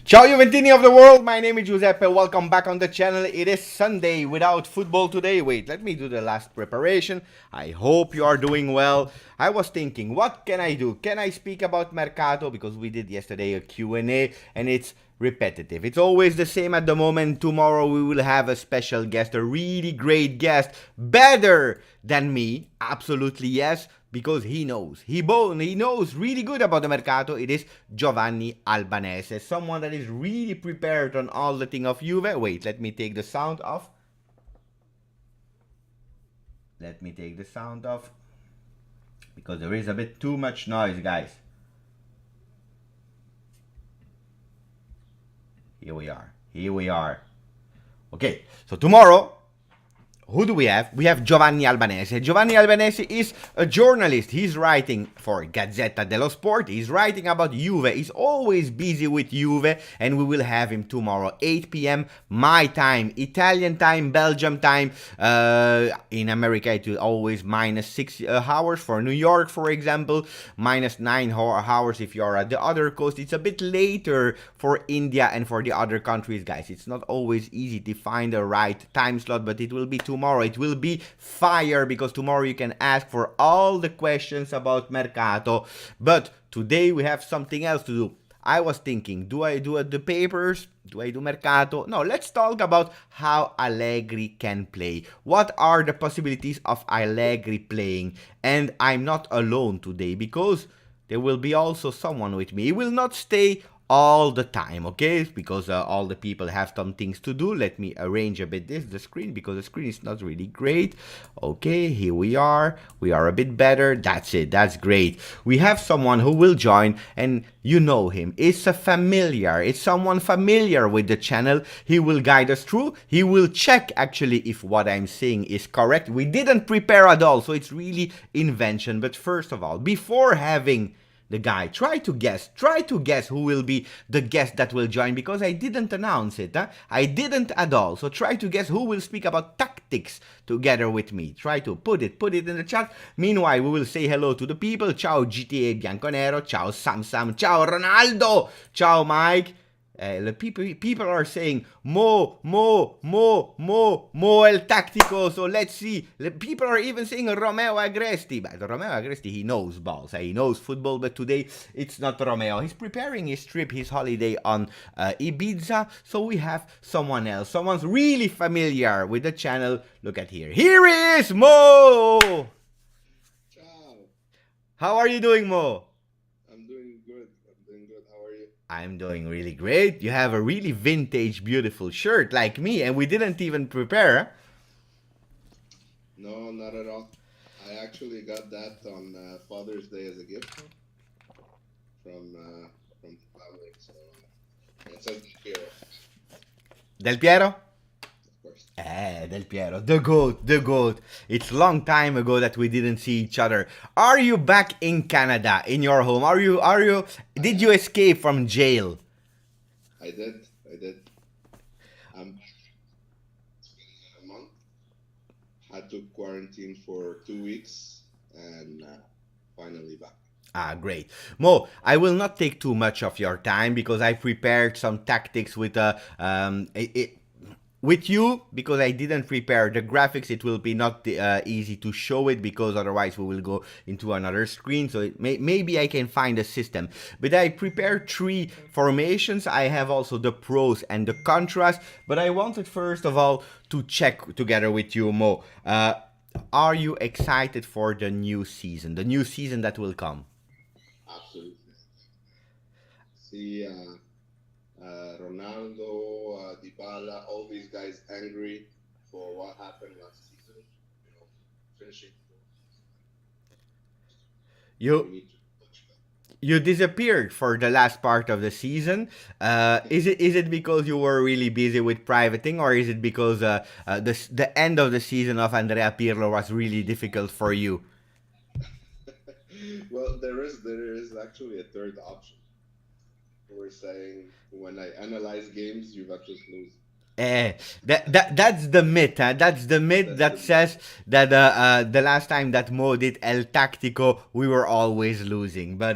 Ciao Juventini of the world, my name is Giuseppe, welcome back on the channel. It is Sunday without football today. Wait, let me do the last preparation. I hope you are doing well. I was thinking, what can I do? Can I speak about Mercato? Because we did yesterday a Q&A and it's repetitive. It's always the same at the moment. Tomorrow we will have a special guest, a really great guest, better than me, absolutely yes, because he knows. He knows really good about the Mercato. It is Giovanni Albanese, someone that is really prepared on all the thing of Juve. Wait, let me take the sound off. Let me take the sound off. Because there is a bit too much noise, guys. Here we are. Here we are. Okay, so tomorrow, who do we have? We have Giovanni Albanese. Giovanni Albanese is a journalist. He's writing for Gazzetta dello Sport. He's writing about Juve. He's always busy with Juve. And we will have him tomorrow, 8 p.m. my time, Italian time, Belgium time. In America, it will always minus 6 hours. For New York, for example, minus 9 hours if you're at the other coast. It's a bit later for India and for the other countries, guys. It's not always easy to find the right time slot, but it will be tomorrow. It will be fire because tomorrow you can ask for all the questions about Mercato. But today we have something else to do. I was thinking, do I do the papers? Do I do Mercato? No, let's talk about how Allegri can play. What are the possibilities of Allegri playing? And I'm not alone today because there will be also someone with me. He will not stay all the time, okay? Because all the people have some things to do. Let me arrange a bit the screen because the screen is not really great. Okay, here we are. We are a bit better. That's it. That's great. We have someone who will join and you know him. It's a familiar. It's someone familiar with the channel. He will guide us through. He will check actually if what I'm saying is correct. We didn't prepare at all, so it's really invention. But first of all, before having the guy, try to guess who will be the guest that will join because I didn't announce it. I didn't at all. So try to guess who will speak about tactics together with me. Try to put it in the chat. Meanwhile, we will say hello to the people. Ciao GTA Bianconero. Ciao Sam. Ciao Ronaldo. Ciao Mike. The people are saying Mo El Tactico. So let's see. The people are even saying Romeo Agresti. But Romeo Agresti, he knows balls. He knows football. But today it's not Romeo. He's preparing his trip, his holiday on Ibiza. So we have someone else. Someone's really familiar with the channel. Look at here. Here is Mo. Ciao. How are you doing, Mo? I'm doing good. How are you? I'm doing really great. You have a really vintage, beautiful shirt like me, and we didn't even prepare. No, not at all. I actually got that on Father's Day as a gift from the family. So it says here, Del Piero? of course. Del Piero, the goat. It's long time ago that we didn't see each other. Are you back in Canada, in your home? Did you escape from jail? I did. I'm back. It's been a month. Had to quarantine for 2 weeks and finally back. Great. Mo, I will not take too much of your time because I prepared some tactics with you because I didn't prepare the graphics. It will be not easy to show it because otherwise we will go into another screen. So maybe I can find a system. But I prepared 3 formations. I have also the pros and the contrast. But I wanted first of all to check together with you, Mo. Are you excited for the new season? The new season that will come? Absolutely. See, Ronaldo, Dybala, all these guys angry for what happened last season. Finishing. You We need to touch that. you disappeared for the last part of the season. Is it because you were really busy with privating, or is it because the end of the season of Andrea Pirlo was really difficult for you? Well, there is actually a third option. We're saying when I analyze games, Juventus lose. Eh, that's the myth, huh? That's the myth That's that the myth. says that the last time that Mo did El Tactico, we were always losing. But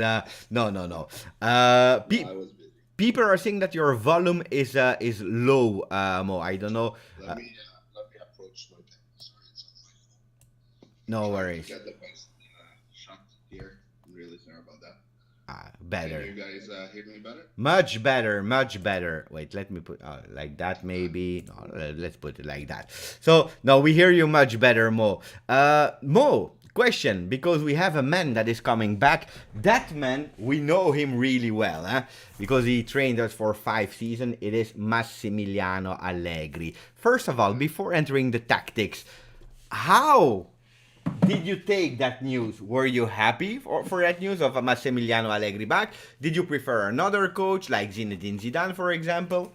no. No, I was busy. People are saying that your volume is low, Mo. I don't know. Let me approach my thing. Sorry, it's on my phone. No Trying to worries. get the best shot here. I'm really sorry about that. Can Better. you guys hear me better? Much better, much better. Wait, let me put like that maybe. No, let's put it like that. So now we hear you much better, Mo. Mo, question, because we have a man that is coming back. That man, we know him really well, because he trained us for 5 seasons. It is Massimiliano Allegri. First of all, before entering the tactics, how did you take that news? Were you happy for that news of Massimiliano Allegri back? Did you prefer another coach like Zinedine Zidane, for example?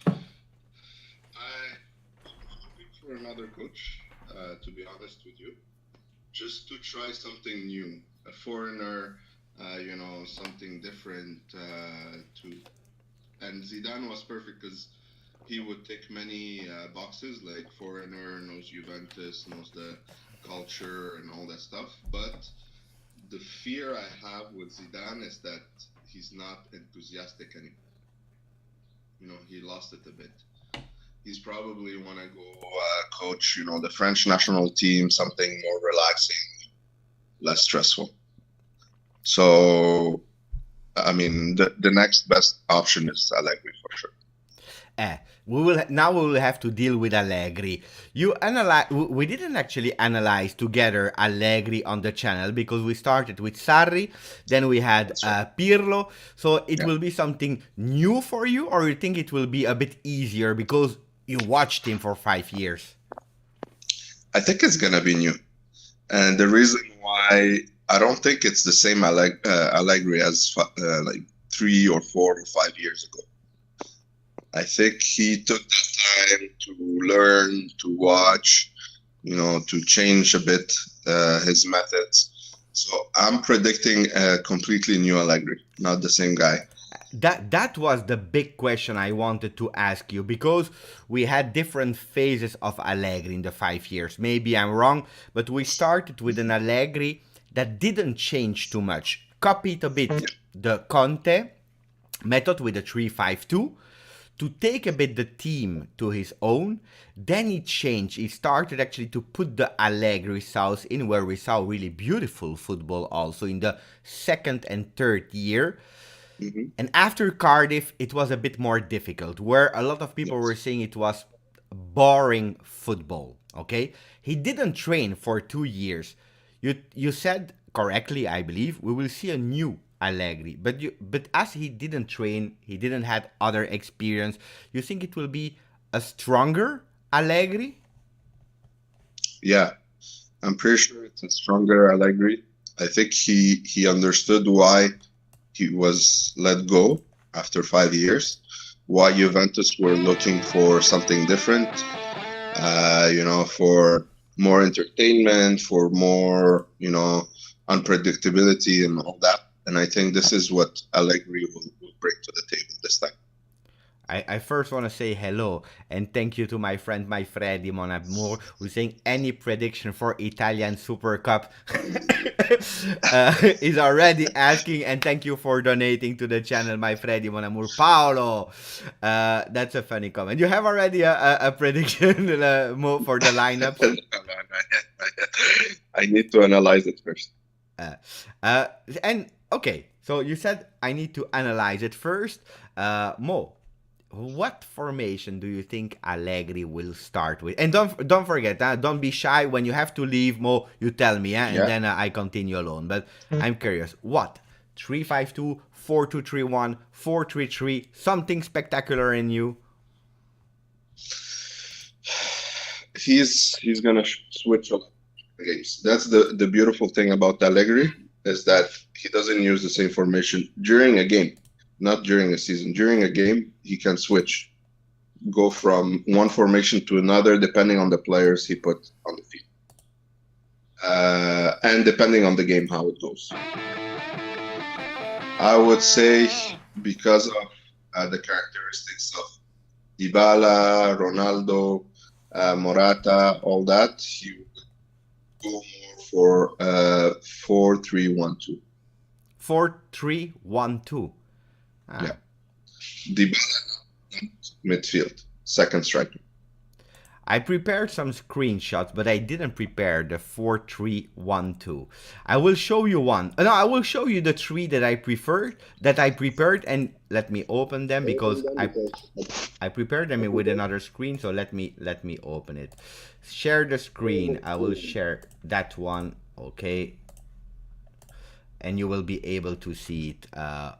I'm hoping for another coach, to be honest with you, just to try something new, a foreigner, something different. And Zidane was perfect because he would tick many boxes, like foreigner, knows Juventus, knows the culture and all that stuff. But the fear I have with Zidane is that he's not enthusiastic anymore. He lost it a bit. He's probably want to go coach, the French national team, something more relaxing, less stressful. So, I mean, the next best option is Allegri for sure. We will have to deal with Allegri. We didn't actually analyze together Allegri on the channel because we started with Sarri, then we had Pirlo. So it will be something new for you, or you think it will be a bit easier because you watched him for 5 years? I think it's gonna be new, and the reason why I don't think it's the same Allegri as like 3 or 4 or 5 years ago. I think he took that time to learn, to watch, to change a bit his methods. So I'm predicting a completely new Allegri, not the same guy. That was the big question I wanted to ask you, because we had different phases of Allegri in the 5 years. Maybe I'm wrong, but we started with an Allegri that didn't change too much. Copied a bit the Conte method with the 3-5-2 to take a bit the team to his own. Then he changed. He started actually to put the Allegri sauce in, where we saw really beautiful football also in the 2nd and 3rd year. Mm-hmm. And after Cardiff, it was a bit more difficult, where a lot of people were saying it was boring football. Okay, he didn't train for 2 years. You said correctly, I believe, we will see a new Allegri, but as he didn't train, he didn't have other experience. You think it will be a stronger Allegri? Yeah, I'm pretty sure it's a stronger Allegri. I think he understood why he was let go after 5 years, why Juventus were looking for something different, for more entertainment, for more, unpredictability and all that. And I think this is what Allegri will bring to the table this time. I first want to say hello and thank you to my friend, my Freddy Mon Amour, who's saying any prediction for Italian Super Cup is already asking, and thank you for donating to the channel, my Freddy Mon Amour. Paolo, that's a funny comment. You have already a prediction for the lineups? No, I need to analyze it first. And okay, so you said I need to analyze it first. Mo, what formation do you think Allegri will start with? And don't forget, don't be shy. When you have to leave, Mo, you tell me, and then I continue alone. But I'm curious, what? 3-5-2, 4-2-3-1, 4-3-3, something spectacular in you? He's gonna switch up games. That's the beautiful thing about Allegri, is that he doesn't use the same formation during a game. Not during a season. During a game, he can switch, go from one formation to another depending on the players he put on the field, and depending on the game, how it goes. I would say because of the characteristics of Dybala, Ronaldo, Morata, all that, he would go more for 4-3-1-2. 4-3-1-2. Yeah. Dybala, midfield, second striker. I prepared some screenshots, but I didn't prepare the 4-3-1-2. I will show you one. No, I will show you the three that I prepared, and let me open them because I prepared them with another screen. So let me open it. Share the screen. I will share that one. Okay. And you will be able to see it,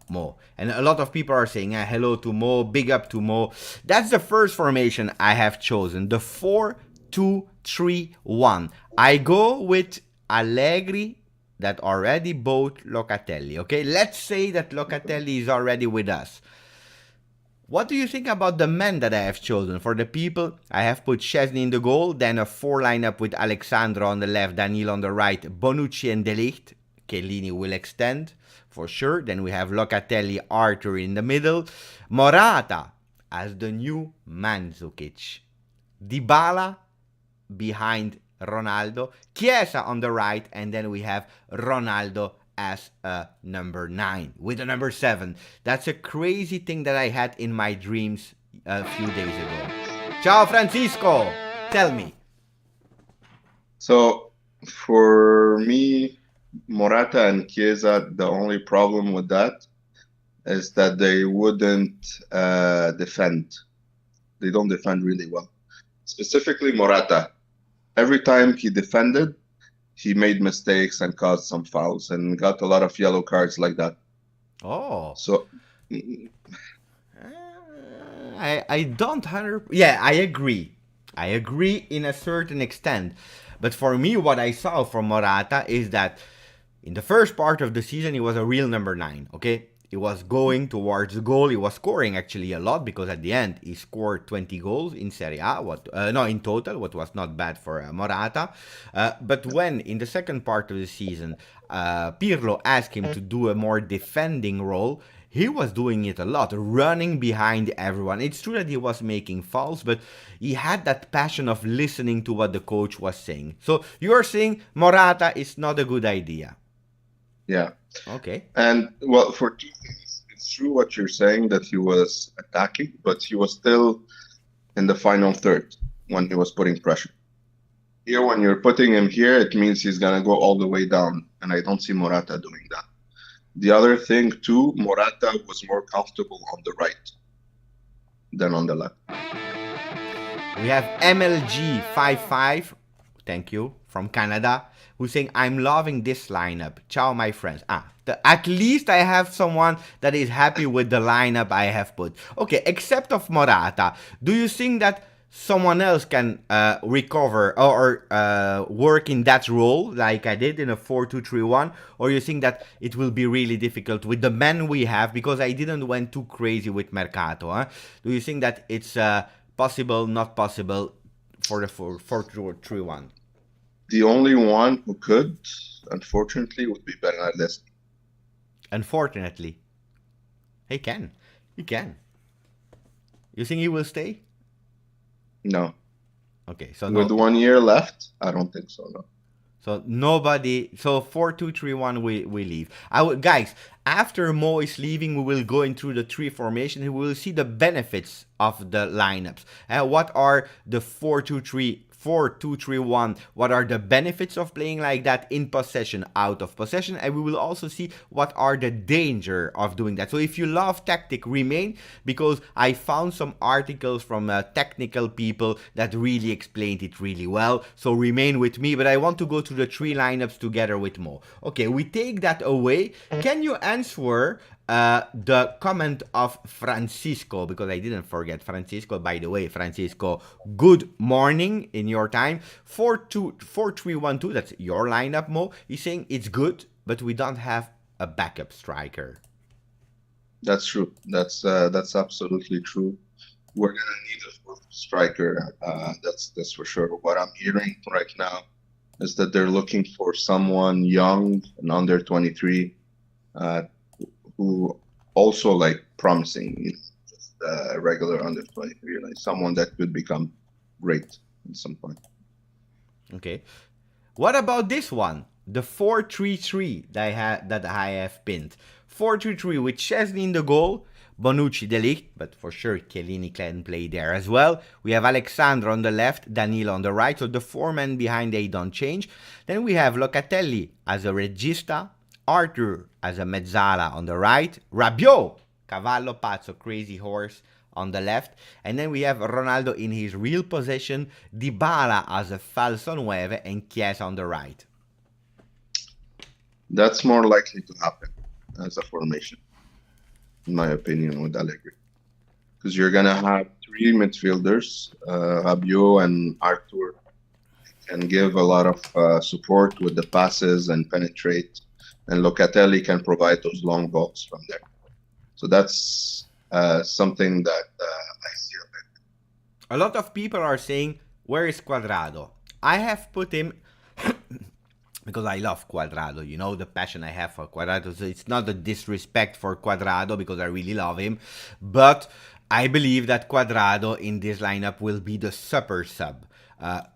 Mo. And a lot of people are saying, hello to Mo, big up to Mo. That's the first formation I have chosen, the 4-2-3-1. I go with Allegri that already bought Locatelli, okay? Let's say that Locatelli is already with us. What do you think about the men that I have chosen? For the people, I have put Szczesny in the goal, then a 4 lineup with Alexandro on the left, Danilo on the right, Bonucci and De Ligt. Chiellini will extend, for sure. Then we have Locatelli, Arthur in the middle. Morata as the new Mandzukic. Dybala behind Ronaldo. Chiesa on the right. And then we have Ronaldo as a number 9 with a number 7. That's a crazy thing that I had in my dreams a few days ago. Ciao, Francisco. Tell me. So, for me, Morata and Chiesa, the only problem with that is that they wouldn't defend. They don't defend really well. Specifically, Morata. Every time he defended, he made mistakes and caused some fouls and got a lot of yellow cards like that. Oh. So, I don't 100. Yeah, I agree. I agree in a certain extent. But for me, what I saw from Morata is that in the first part of the season, he was a real number 9, okay? He was going towards the goal. He was scoring actually a lot because at the end, he scored 20 goals in Serie A. In total, what was not bad for Morata. But when, in the second part of the season, Pirlo asked him to do a more defending role, he was doing it a lot, running behind everyone. It's true that he was making fouls, but he had that passion of listening to what the coach was saying. So you're saying Morata is not a good idea. Yeah. Okay. And, well, for two things, it's true what you're saying that he was attacking, but he was still in the final third when he was putting pressure. Here, when you're putting him here, it means he's going to go all the way down, and I don't see Morata doing that. The other thing, too, Morata was more comfortable on the right than on the left. We have MLG55, thank you, from Canada, who's saying, I'm loving this lineup. Ciao, my friends. At least I have someone that is happy with the lineup I have put. Okay, except of Morata, do you think that someone else can recover or work in that role like I did in a 4-2-3-1, or you think that it will be really difficult with the men we have, because I didn't went too crazy with Mercato, huh? Do you think that it's possible, not possible for the 4-2-3-1? The only one who could, unfortunately, would be Bernardeschi. Unfortunately. He can. You think he will stay? No. Okay, so with 1 year left, I don't think so, no. So nobody. So 4-2-3-1, we leave. Guys, after Mo is leaving, we will go into the 3 formation and we will see the benefits of the lineups. What are the 4-2-3-1? What are the benefits of playing like that in possession, out of possession? And we will also see what are the danger of doing that. So if you love tactic, remain, because I found some articles from technical people that really explained it really well. So remain with me, but I want to go to the 3 lineups together with Mo. Okay, we take that away. Can you answer the comment of Francisco, because I didn't forget Francisco. By the way, Francisco, good morning in your time. 4-3-1-2, that's your lineup, Mo. He's saying it's good, but we don't have a backup striker. That's true. That's absolutely true. We're gonna need a fourth striker. That's for sure. What I'm hearing right now is that they're looking for someone young and under 23. Who also like promising, just a regular under 23, like someone that could become great at some point. Okay. What about this one? The 4-3-3 that I have pinned. 4-3-3 with Szczesny in the goal. Bonucci, De Ligt, but for sure Chiellini can play there as well. We have Alexandro on the left, Danilo on the right, so the four men behind they don't change. Then we have Locatelli as a regista, Arthur as a mezzala on the right, Rabiot, cavallo pazzo, crazy horse, on the left, and then we have Ronaldo in his real position, Dybala as a falso nueve, and Chiesa on the right. That's more likely to happen as a formation, in my opinion, with Allegri. Because you're going to have three midfielders, Rabiot and Arthur, can give a lot of support with the passes and penetrate, and Locatelli can provide those long balls from there. So that's something that I see a bit. A lot of people are saying, where is Cuadrado? I have put him because I love Cuadrado, you know the passion I have for Cuadrado, so it's not a disrespect for Cuadrado because I really love him, but I believe that Cuadrado in this lineup will be the super sub,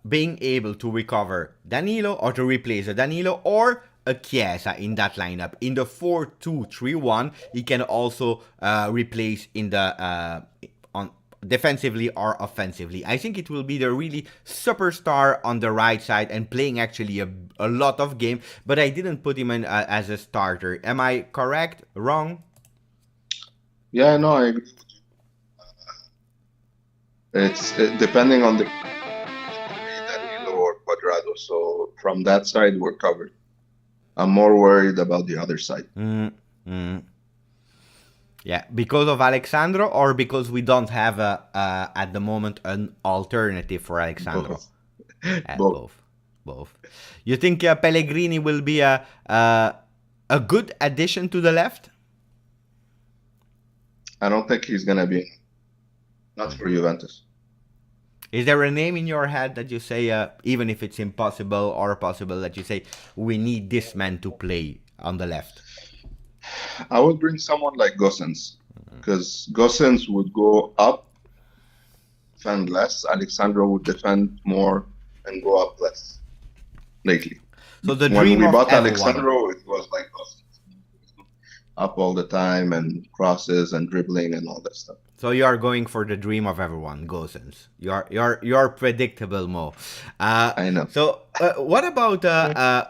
being able to recover Danilo or to replace a Danilo or a Chiesa in that lineup. In the 4-2-3-1, he can also replace in the on defensively or offensively. I think it will be the really superstar on the right side and playing actually a lot of game, but I didn't put him in as a starter. Am I correct? Wrong? Yeah, no, I agree with you. It's depending on the Danilo or Cuadrado. So from that side, we're covered. I'm more worried about the other side. Yeah, because of Alexandro or because we don't have at the moment an alternative for Alexandro? Both. Both. You think Pellegrini will be a good addition to the left? I don't think he's gonna be. Not for Juventus. Is there a name in your head that you say, even if it's impossible or possible, that you say, we need this man to play on the left? I would bring someone like Gosens, because Gosens would go up, defend less. Alexandro would defend more and go up less lately. So the when dream we of bought everyone. Alexandro, it was like Gosens. Up all the time and crosses and dribbling and all that stuff. So you are going for the dream of everyone, Gosens. You're predictable, Mo. I know. So what about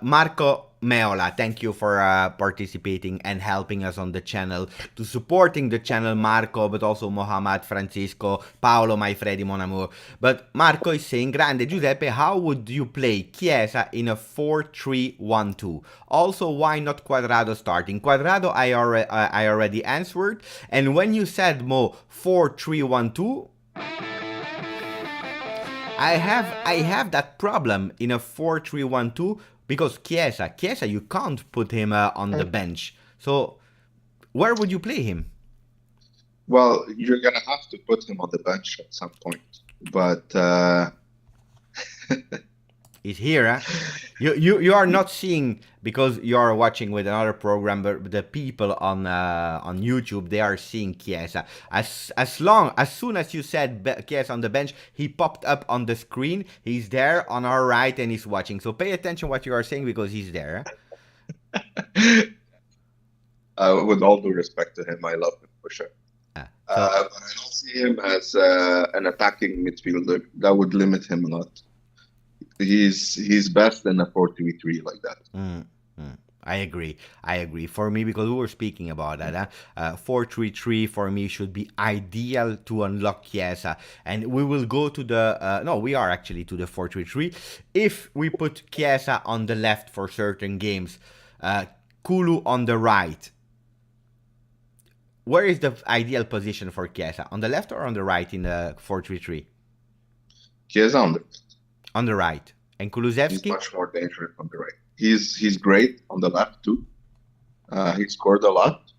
Marco Meola? Thank you for participating and helping us on the channel, to supporting the channel, Marco, but also Mohammad, Francisco, Paolo, my Freddy, mon amour. But Marco is saying, Grande Giuseppe, how would you play Chiesa in a 4-3-1-2? Also, why not Cuadrado starting? Cuadrado, I already answered. And when you said, Mo, 4-3-1-2, I have that problem in a 4-3-1-2 because Chiesa, you can't put him on the bench. So where would you play him? Well, you're gonna have to put him on the bench at some point, but He's here, huh? You are not seeing, because you are watching with another program, but the people on YouTube, they are seeing Chiesa. As soon as you said Chiesa on the bench, he popped up on the screen. He's there on our right and he's watching. So pay attention what you are saying because he's there. With all due respect to him, I love him for sure. But I don't see him as an attacking midfielder. That would limit him a lot. He's best in a 4-3-3 like that. I agree. For me, because we were speaking about that, 4-3-3 for me should be ideal to unlock Chiesa. And we will go to the, we are actually to the 4-3-3. If we put Chiesa on the left for certain games, Kulu on the right, where is the ideal position for Chiesa? On the left or on the right in the 4-3-3? Chiesa on the right. And Kulusevski? He's much more dangerous on the right. He's great on the left too. He scored a lot,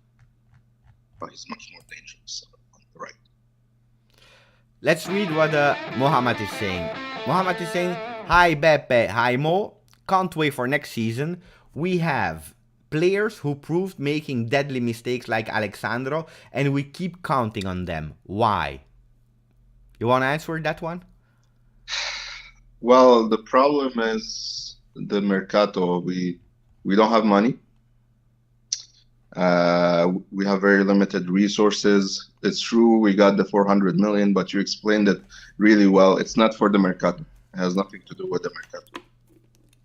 but he's much more dangerous on the right. Let's read what Mohammad is saying. Mohammad is saying, hi Beppe, hi Mo. Can't wait for next season. We have players who proved making deadly mistakes like Alexandro, and we keep counting on them. Why? You want to answer that one? Well, the problem is the mercato. We don't have money. we have very limited resources. It's true we got the 400 million, but you explained it really well. It's not for the Mercato. It has nothing to do with the Mercato.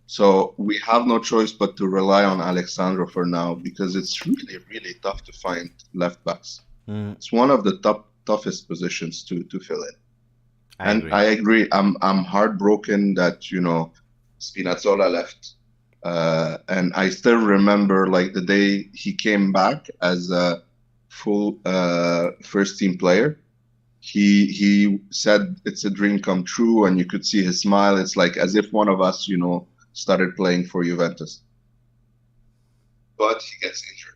So we have no choice but to rely on Alexandro for now because it's really, really tough to find left backs. It's one of the toughest positions to fill in. I agree. I'm heartbroken that, you know, Spinazzola left. And I still remember like the day he came back as a full first team player. He said it's a dream come true, and you could see his smile. It's like as if one of us, you know, started playing for Juventus. But he gets injured.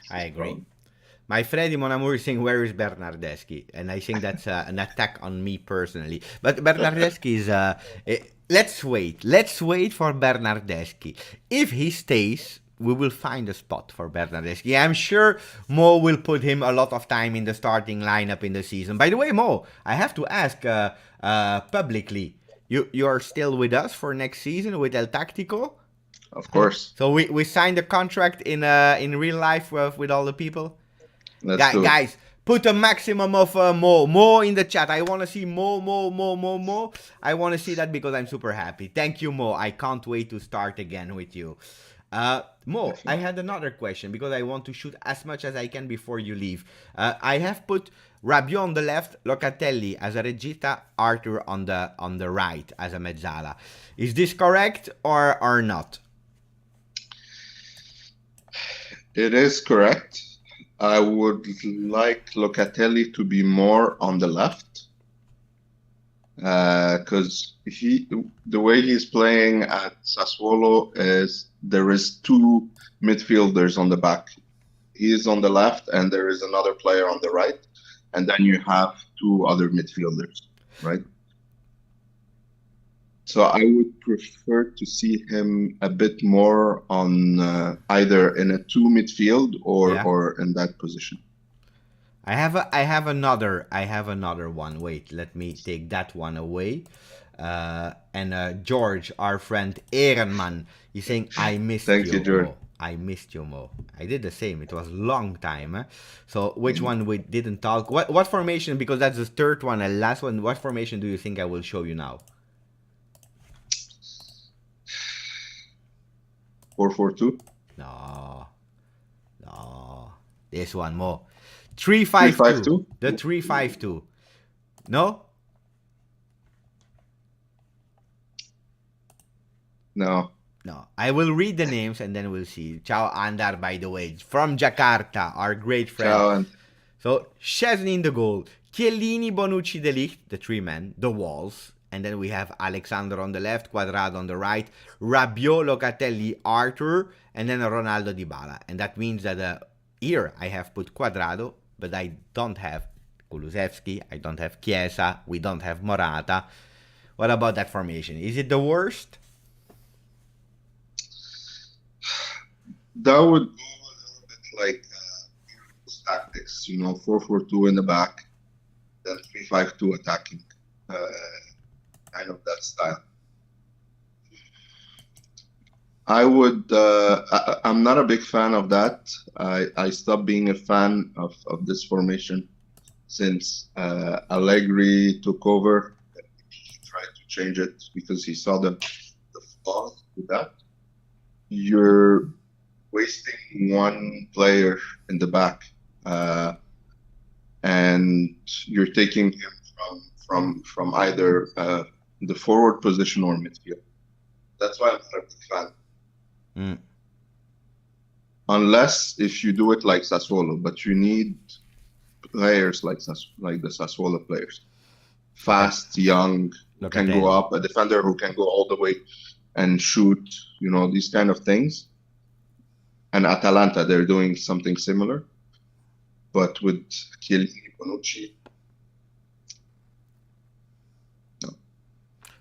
I agree. My Freddy Mon Amour is saying, where is Bernardeschi? And I think that's an attack on me personally. But Bernardeschi is... let's wait. Let's wait for Bernardeschi. If he stays, we will find a spot for Bernardeschi. I'm sure Mo will put him a lot of time in the starting lineup in the season. By the way, Mo, I have to ask publicly, you're still with us for next season with El Tactico? Of course. So we signed a contract in real life with all the people? Guys, put a maximum of Mo in the chat. I want to see Mo. I want to see that because I'm super happy. Thank you, Mo. I can't wait to start again with you. Mo, I had another question because I want to shoot as much as I can before you leave. I have put Rabiot on the left, Locatelli as a regista, Arthur on the right as a mezzala. Is this correct or not? It is correct. I would like Locatelli to be more on the left because the way he's playing at Sassuolo is there is two midfielders on the back. He is on the left and there is another player on the right, and then you have two other midfielders, right? So I would prefer to see him a bit more on either in a two midfield or in that position. I have another one. Wait, let me take that one away. And George, our friend Ehrenman, he's saying, I missed Thank you, George. Mo. I missed you, Mo. I did the same. It was a long time. Eh? So which one we didn't talk? What formation? Because that's the third one and last one. What formation do you think I will show you now? 4-4-2? No. This one, Mo. 3-5-2. The 3-5-2. No? No. I will read the names and then we'll see. Ciao Andar, by the way, from Jakarta, our great friend. Ciao. So Szczesny in the goal, Chiellini, Bonucci, De Ligt, the three men, the walls. And then we have Alexandro on the left, Quadrado on the right, Rabiot, Locatelli, Arthur, and then Ronaldo, Dybala. And that means that here I have put Quadrado, but I don't have Kulusevski, I don't have Chiesa, we don't have Morata. What about that formation? Is it the worst? That would go a little bit like tactics, 4-4-2 in the back, then 3-5-2 attacking. Kind of that style. I'm not a big fan of that. I stopped being a fan of this formation since Allegri took over. He tried to change it because he saw the flaws with that. You're wasting one player in the back, and you're taking him from either the forward position or midfield. That's why I'm not a big fan. Unless if you do it like Sassuolo, but you need players like the Sassuolo players. Fast, young, can go up, a defender who can go all the way and shoot, these kind of things. And Atalanta, they're doing something similar. But with Chiellini, Bonucci,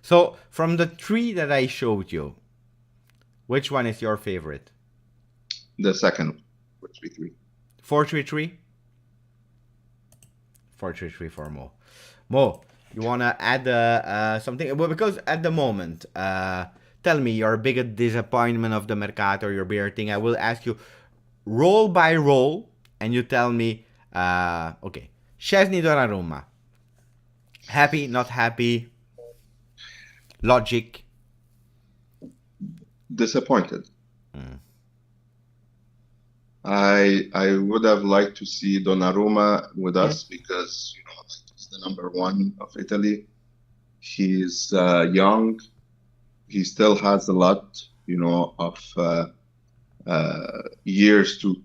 So, from the three that I showed you, which one is your favorite? The second, 4-3-3. 4-3-3? 4-3-3 for Mo. Mo, you want to add something? Well, because at the moment, tell me your biggest disappointment of the Mercato, your bigger thing. I will ask you role by role, and you tell me, okay, Szczęsny Donnarumma. Happy, not happy, logic. Disappointed. I would have liked to see Donnarumma with us because he's the number one of Italy. He's young. He still has a lot, of years to even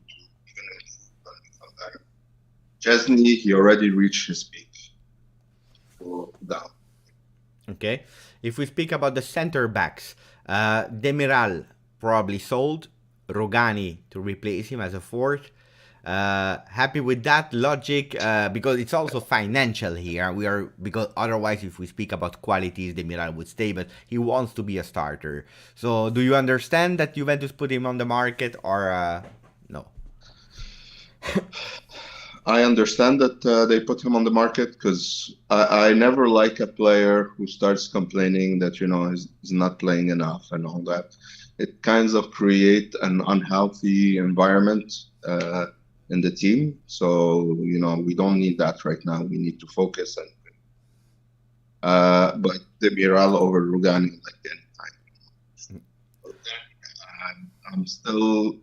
improve better. Szczęsny, he already reached his peak. So down. Okay. If we speak about the center backs, Demiral probably sold. Rogani to replace him as a fourth. Happy with that logic because it's also financial here. Because otherwise, if we speak about qualities, Demiral would stay, but he wants to be a starter. So, do you understand that Juventus put him on the market or no? I understand that they put him on the market because I never like a player who starts complaining that is not playing enough and all that. It kind of create an unhealthy environment in the team. So we don't need that right now. We need to focus but Demiral over Rugani anytime.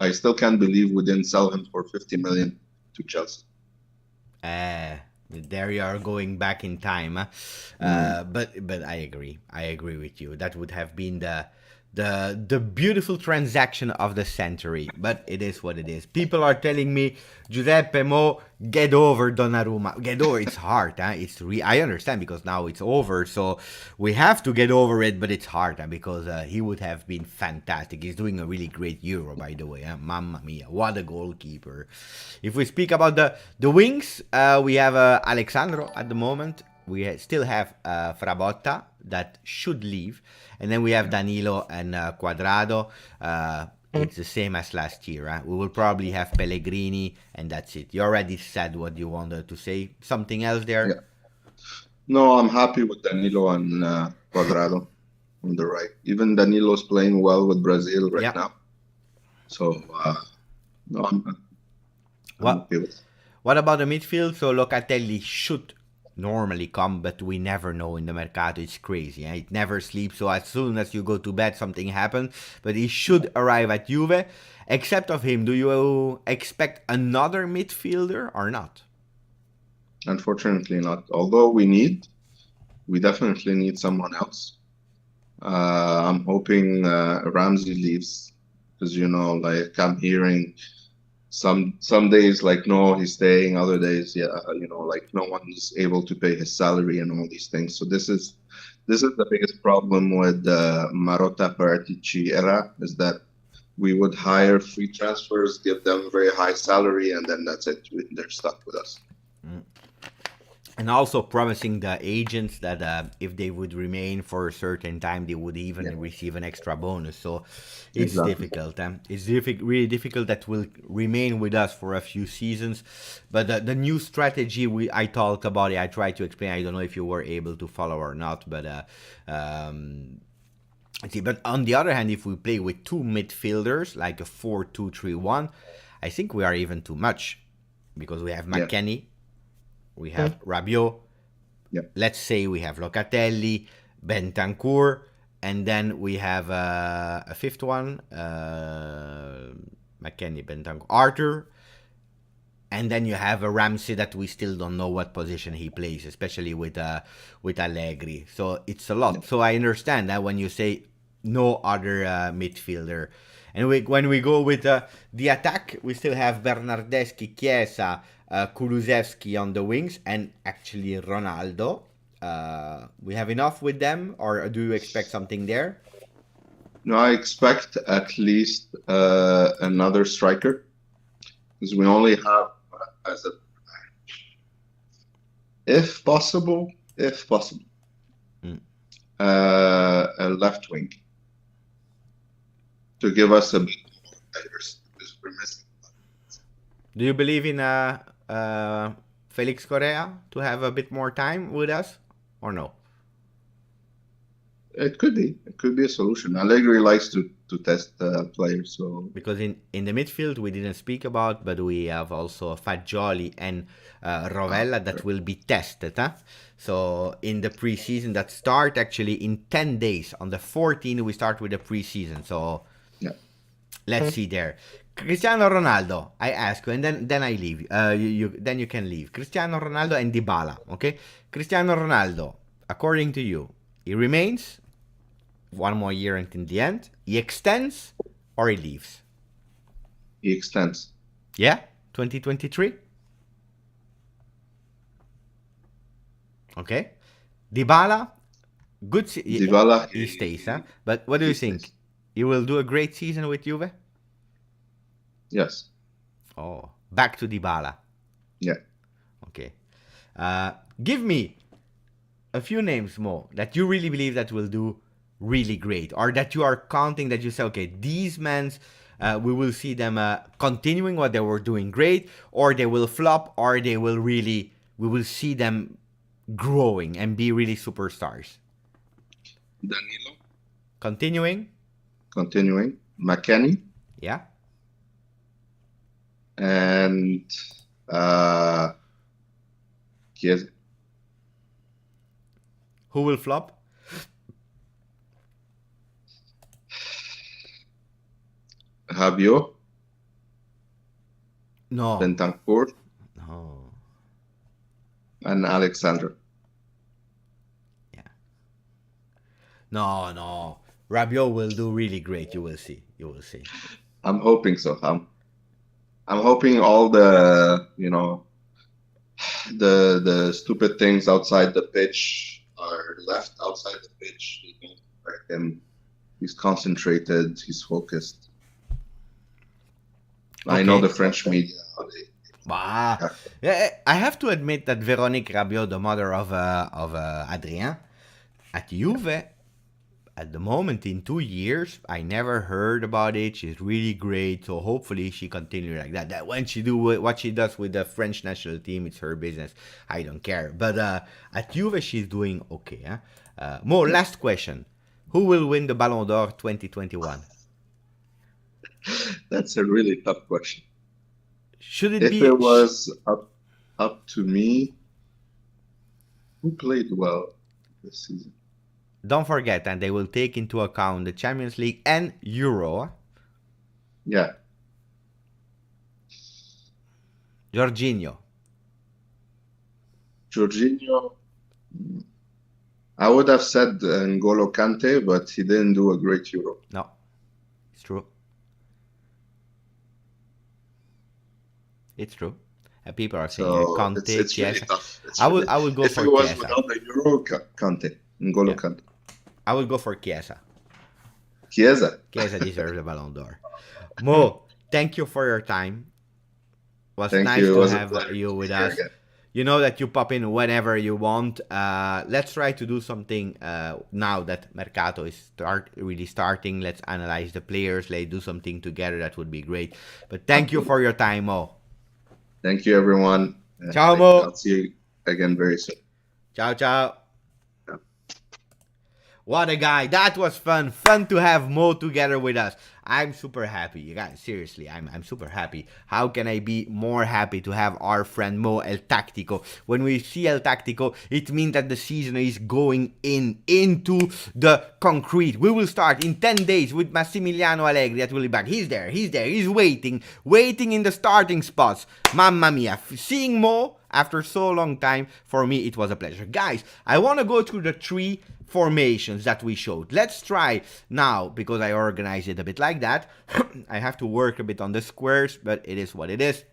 I still can't believe we didn't sell him for 50 million to Chelsea. There you are going back in time. But I agree with you. That would have been the beautiful transaction of the century, but it is what it is. People are telling me, Giuseppe Mo, get over Donnarumma. Get over. It's hard. I understand because now it's over, so we have to get over it. But it's hard because he would have been fantastic. He's doing a really great Euro, by the way. Mamma mia, what a goalkeeper! If we speak about the wings, we have Alexandro at the moment. We still have Frabotta that should leave. And then we have Danilo and Quadrado. It's the same as last year. Huh? We will probably have Pellegrini, and that's it. You already said what you wanted to say. Something else there? Yeah. No, I'm happy with Danilo and Quadrado on the right. Even Danilo's playing well with Brazil right now. So, no, I'm happy with it. What about the midfield? So Locatelli should normally come, but we never know in the Mercato. It's crazy. It never sleeps. So as soon as you go to bed, something happens. But he should arrive at Juve. Except of him, do you expect another midfielder or not? Unfortunately not. Although we definitely need someone else. I'm hoping Ramsey leaves because like I'm hearing some days like no, he's staying. Other days, like no one is able to pay his salary and all these things. So this is the biggest problem with the Marotta Paratici era is that we would hire free transfers, give them very high salary, and then that's it. They're stuck with us. And also promising the agents that if they would remain for a certain time, they would even receive an extra bonus. So it's difficult. It's really difficult that will remain with us for a few seasons. But the new strategy, I talked about it. I tried to explain. I don't know if you were able to follow or not. But but on the other hand, if we play with two midfielders, like a 4-2-3-1, I think we are even too much. Because we have McKennie. We have Rabiot. Let's say we have Locatelli, Bentancur, and then we have a fifth one, McKennie, Bentancur, Arthur. And then you have a Ramsey that we still don't know what position he plays, especially with Allegri. So it's a lot. So I understand that when you say no other midfielder. And when we go with the attack, we still have Bernardeschi, Chiesa, Kulusevski on the wings, and actually Ronaldo. We have enough with them, or do you expect something there? No, I expect at least another striker, because we only have if possible, a left wing to give us a bit more diversity because we're missing. Do you believe in Felix Correa to have a bit more time with us, or no? It could be. It could be a solution. Allegri likes to test players, so Because in the midfield we didn't speak about, but we have also Fagioli and Rovella that will be tested. Huh? So in the preseason that start actually in 10 days. On the 14th we start with the preseason. So yeah. let's see there. Cristiano Ronaldo, I ask you, and then I leave. Then you can leave. Cristiano Ronaldo and Dybala. Okay, Cristiano Ronaldo, according to you, he remains one more year until the end. He extends or he leaves. He extends. Yeah, 2023. Okay, Dybala, good. Dybala, he stays, huh? But what do you think? stays. He will do a great season with Juve. Yes. Oh, back to Dybala. Yeah. Okay. Give me a few names more that you really believe that will do really great, or that you are counting that you say, okay, these men, we will see them continuing what they were doing great, or they will flop, or we will see them growing and be really superstars. Danilo. Continuing. McKennie. Yeah. And Chiesa. Who will flop? Rabiot. No. Bentancur. No. And Alexander. Yeah. No. Rabiot will do really great. You will see. I'm hoping so. I'm hoping all the the stupid things outside the pitch are left outside the pitch. They don't affect him. He's concentrated. He's focused. Okay. I know the French media. Yeah, I have to admit that Véronique Rabiot, the mother of Adrien, at Juve, at the moment in 2 years, I never heard about it. She's really great, so hopefully she continues like that. That when she do what she does with the French national team, it's her business. I don't care. But at Juve, she's doing okay. Huh? Mo, last question: who will win the Ballon d'Or 2021? That's a really tough question. Should it if be? If it was up to me, who played well this season? Don't forget, and they will take into account the Champions League and Euro. Yeah. Jorginho. I would have said N'Golo Kante, but he didn't do a great Euro. No, it's true. It's true. People are saying Kante, it's Chiesa. really tough. I would go for Chiesa. If it was without the Euro, Kante. N'Golo Kante. I would go for Chiesa. Chiesa deserves a Ballon d'Or. Mo, thank you for your time. It was nice to have you with us. Again. You know that you pop in whenever you want. Let's try to do something now that Mercato is really starting. Let's analyze the players. Let's do something together. That would be great. But thank you for your time, Mo. Thank you, everyone. Ciao, Mo. I'll see you again very soon. Ciao. What a guy. That was fun. Fun to have Mo together with us. I'm super happy. You guys, seriously, I'm super happy. How can I be more happy to have our friend Mo El Tactico? When we see El Tactico, it means that the season is going into the concrete. We will start in 10 days with Massimiliano Allegri that will be back. He's there. He's waiting in the starting spots. Mamma mia. Seeing Mo after so long time, for me, it was a pleasure. Guys, I want to go through the 3 formations that we showed. Let's try now, because I organized it a bit like that. I have to work a bit on the squares, but it is what it is.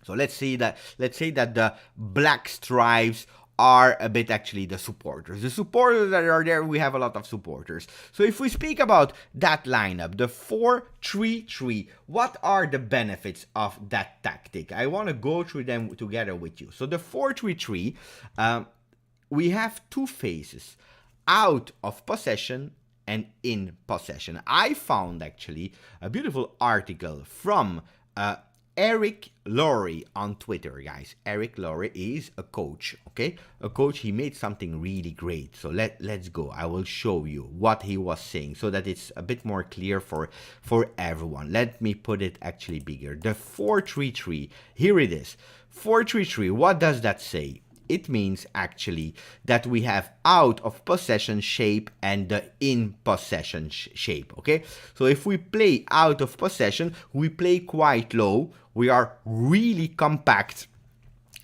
So let's say that the black stripes are a bit actually the supporters. The supporters that are there, we have a lot of supporters. So if we speak about that lineup, the 4-3-3, what are the benefits of that tactic? I want to go through them together with you. So the 4-3-3, we have 2 phases: out of possession and in possession. I found actually a beautiful article from Eric Laurie on Twitter, guys. Eric Laurie is a coach, okay? A coach. He made something really great. So let's go. I will show you what he was saying so that it's a bit more clear for everyone. Let me put it actually bigger. The 4-3-3. Here it is. 4-3-3. What does that say? It means actually that we have out of possession shape and the in possession shape, okay? So if we play out of possession, we play quite low, we are really compact.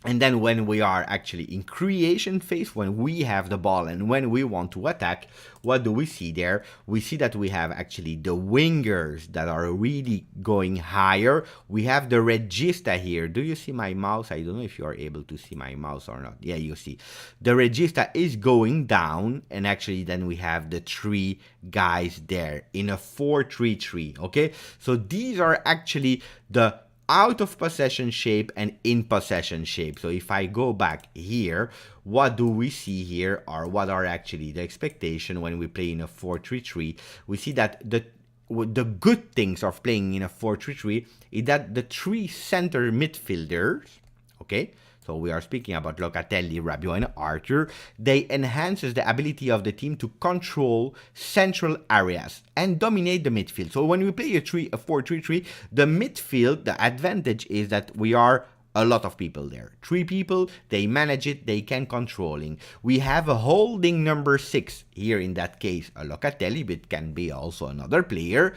And then when we are actually in creation phase, when we have the ball and when we want to attack, what do we see there? We see that we have actually the wingers that are really going higher. We have the regista here. Do you see my mouse? I don't know if you are able to see my mouse or not. Yeah, you see. The regista is going down, and actually then we have the 3 guys there in a 4-3-3, okay? So these are actually the out of possession shape and in possession shape. So if I go back here, what do we see here, or what are actually the expectation when we play in a 4-3-3? We see that the good things of playing in a 4-3-3 is that the 3 center midfielders, okay, so we are speaking about Locatelli, Rabiot, and Arthur. They enhances the ability of the team to control central areas and dominate the midfield. So when we play a 4-3-3, the midfield, the advantage is that we are a lot of people there. 3 people, they manage it, they can controlling. We have a holding number 6 here in that case, a Locatelli, but can be also another player.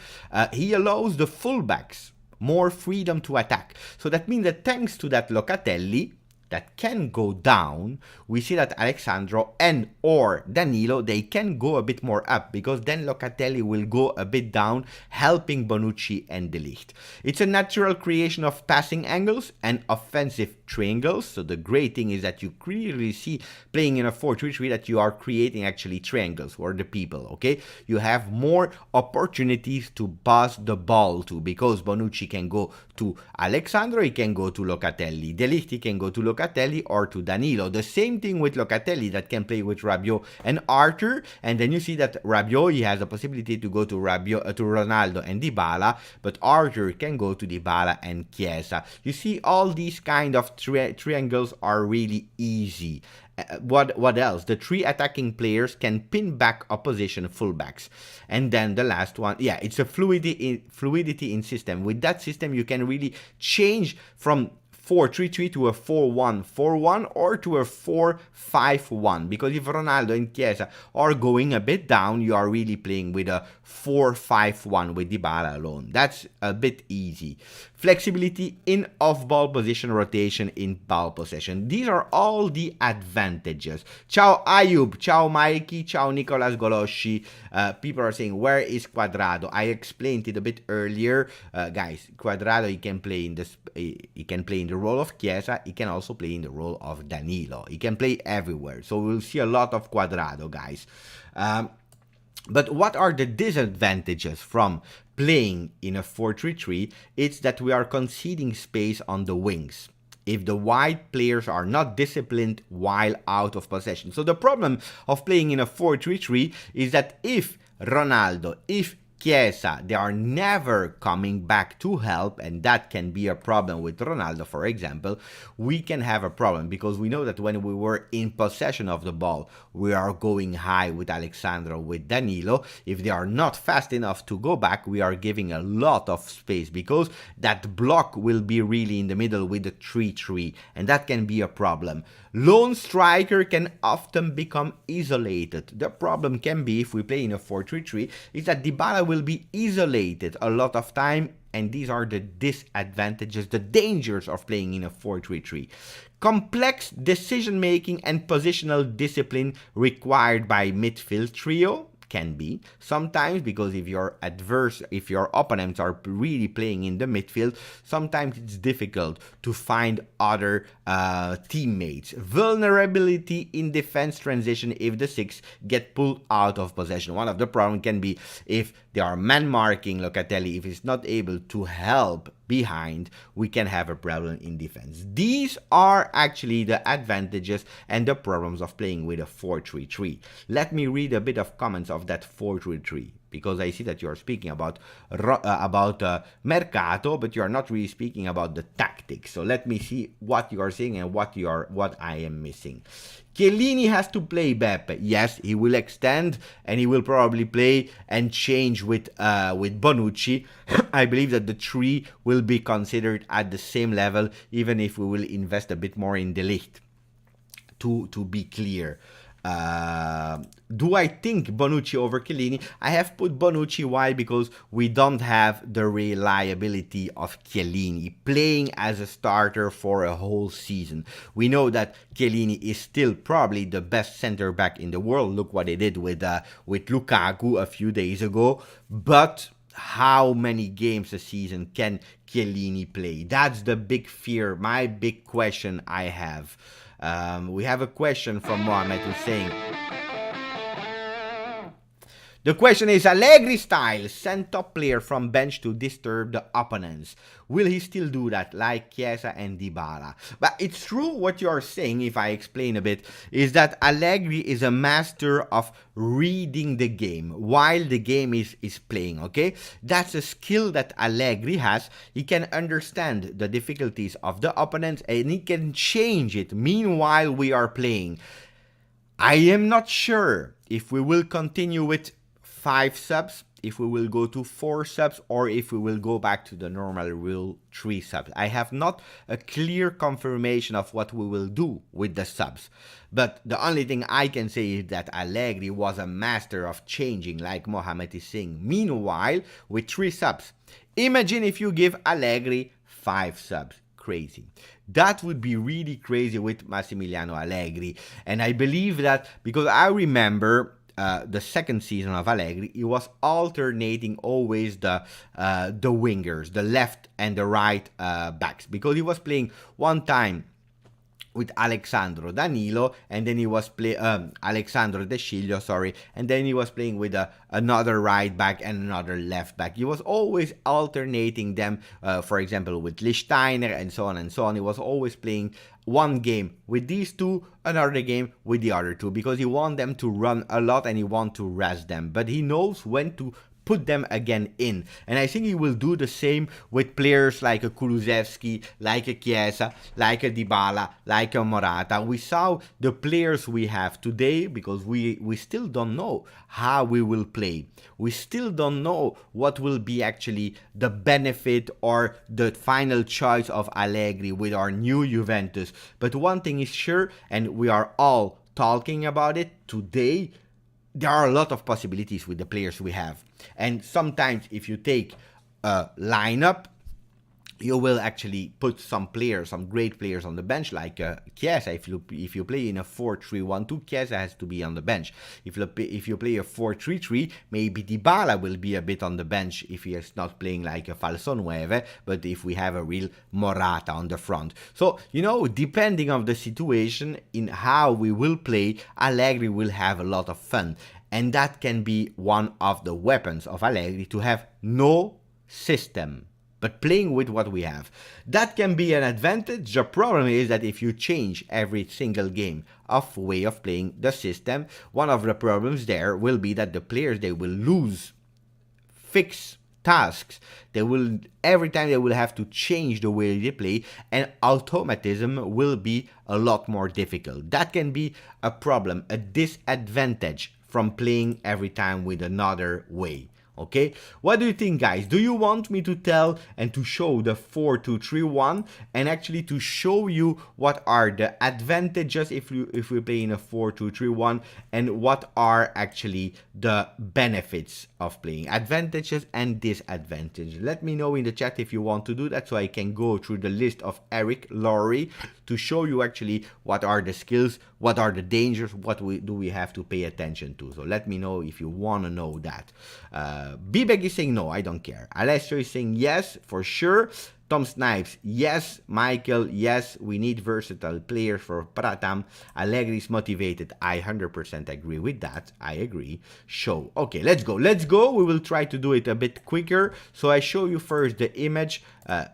He allows the fullbacks more freedom to attack. So that means that thanks to that Locatelli, that can go down, we see that Alexandro and or Danilo, they can go a bit more up, because then Locatelli will go a bit down, helping Bonucci and De Ligt. It's a natural creation of passing angles and offensive triangles. So the great thing is that you clearly see playing in a 4-3-3 that you are creating actually triangles for the people, okay? You have more opportunities to pass the ball to, because Bonucci can go to Alexandro, he can go to Locatelli, De Ligt, he can go to Locatelli or to Danilo. The same thing with Locatelli, that can play with Rabiot and Arthur, and then you see that Rabiot, he has the possibility to go to Rabiot, to Ronaldo and Dybala, but Arthur can go to Dybala and Chiesa. You see, all these kind of triangles are really easy. What else? The 3 attacking players can pin back opposition fullbacks. And then the last one, yeah, it's a fluidity in system. With that system, you can really change from 4-3-3 to a 4-1-4-1 or to a 4-5-1, because if Ronaldo and Chiesa are going a bit down, you are really playing with a 4-5-1 with Dybala alone. That's a bit easy. Flexibility in off-ball position, rotation in ball possession. These are all the advantages. Ciao Ayub, ciao Mikey, ciao Nicolas Golosci. People are saying, where is Cuadrado? I explained it a bit earlier. Guys, Cuadrado, he can play in the role of Chiesa. He can also play in the role of Danilo. He can play everywhere. So we'll see a lot of Cuadrado, guys. But what are the disadvantages from playing in a 4-3-3? It's that we are conceding space on the wings if the wide players are not disciplined while out of possession. So the problem of playing in a 4-3-3 is that if Ronaldo, if Chiesa, they are never coming back to help, and that can be a problem with Ronaldo, for example. We can have a problem because we know that when we were in possession of the ball, we are going high with Alexandro, with Danilo. If they are not fast enough to go back, we are giving a lot of space, because that block will be really in the middle with the 3-3, and that can be a problem. Lone striker can often become isolated. The problem can be, if we play in a 4-3-3, is that Dybala will be isolated a lot of time, and these are the disadvantages, the dangers of playing in a 4-3-3. Complex decision-making and positional discipline required by midfield trio can be sometimes, because if your opponents are really playing in the midfield, sometimes it's difficult to find other teammates. Vulnerability in defense transition if the 6 get pulled out of possession. One of the problems can be if they are man marking Locatelli, if he's not able to help behind, we can have a problem in defense. These are actually the advantages and the problems of playing with a 4-3-3. Let me read a bit of comments of that 4-3-3. because I see that you are speaking about mercato, but you are not really speaking about the tactics. So let me see what you are saying and what I am missing. Chiellini has to play Beppe. Yes, he will extend and he will probably play and change with Bonucci. I believe that the three will be considered at the same level, even if we will invest a bit more in De Ligt. To be clear. Do I think Bonucci over Chiellini? I have put Bonucci. Why? Because we don't have the reliability of Chiellini playing as a starter for a whole season. We know that Chiellini is still probably the best center back in the world. Look what he did with Lukaku a few days ago. But how many games a season can Chiellini play? That's the big fear, my big question I have. We have a question from Mohamed who's saying, the question is, Allegri style, send top player from bench to disturb the opponents. Will he still do that like Chiesa and Dybala? But it's true what you are saying, if I explain a bit, is that Allegri is a master of reading the game while the game is playing, okay? That's a skill that Allegri has. He can understand the difficulties of the opponents and he can change it meanwhile we are playing. I am not sure if we will continue with 5 subs, if we will go to 4 subs, or if we will go back to the normal rule 3 subs. I have not a clear confirmation of what we will do with the subs. But the only thing I can say is that Allegri was a master of changing, like Mohamed is saying. Meanwhile, with 3 subs. Imagine if you give Allegri 5 subs. Crazy. That would be really crazy with Massimiliano Allegri. And I believe that, because I remember the second season of Allegri, he was alternating always the wingers, the left and the right backs, because he was playing one time with Alexandro Danilo, and then he was Alexandro De Sciglio, sorry, and then he was playing with another right back and another left back. He was always alternating them, for example, with Lichtsteiner and so on and so on. He was always playing one game with these two, another game with the other two, because he wants them to run a lot and he wants to rest them, but he knows when to put them again in. And I think he will do the same with players like a Kulusevski, like a Chiesa, like a Dybala, like a Morata. We saw the players we have today because we still don't know how we will play. We still don't know what will be actually the benefit or the final choice of Allegri with our new Juventus. But one thing is sure, and we are all talking about it today, there are a lot of possibilities with the players we have. And sometimes if you take a lineup, you will actually put some players, some great players on the bench, like Chiesa. If you play in a 4-3-1-2, Chiesa has to be on the bench. If you play a 4-3-3, maybe Dybala will be a bit on the bench if he is not playing like a falso 9, but if we have a real Morata on the front. So, you know, depending on the situation in how we will play, Allegri will have a lot of fun. And that can be one of the weapons of Allegri, to have no system, but playing with what we have. That can be an advantage. The problem is that if you change every single game of way of playing the system, one of the problems there will be that the players, they will lose fixed tasks. They will, every time they will have to change the way they play, and automatism will be a lot more difficult. That can be a problem, a disadvantage from playing every time with another way. Okay, what do you think, guys? Do you want me to tell and to show the 4-2-3-1 and actually to show you what are the advantages if we play in a 4-2-3-1 and what are actually the benefits of playing, advantages and disadvantages? Let me know in the chat if you want to do that, so I can go through the list of Eric, Laurie, to show you actually what are the skills, what are the dangers, what do we have to pay attention to. So let me know if you want to know that. Bibek is saying no, I don't care. Alessio is saying yes, for sure. Tom Snipes, yes. Michael, yes. We need versatile players for Pratam. Allegri is motivated. I 100% agree with that. I agree. Show. Okay, let's go. Let's go. We will try to do it a bit quicker. So I show you first the image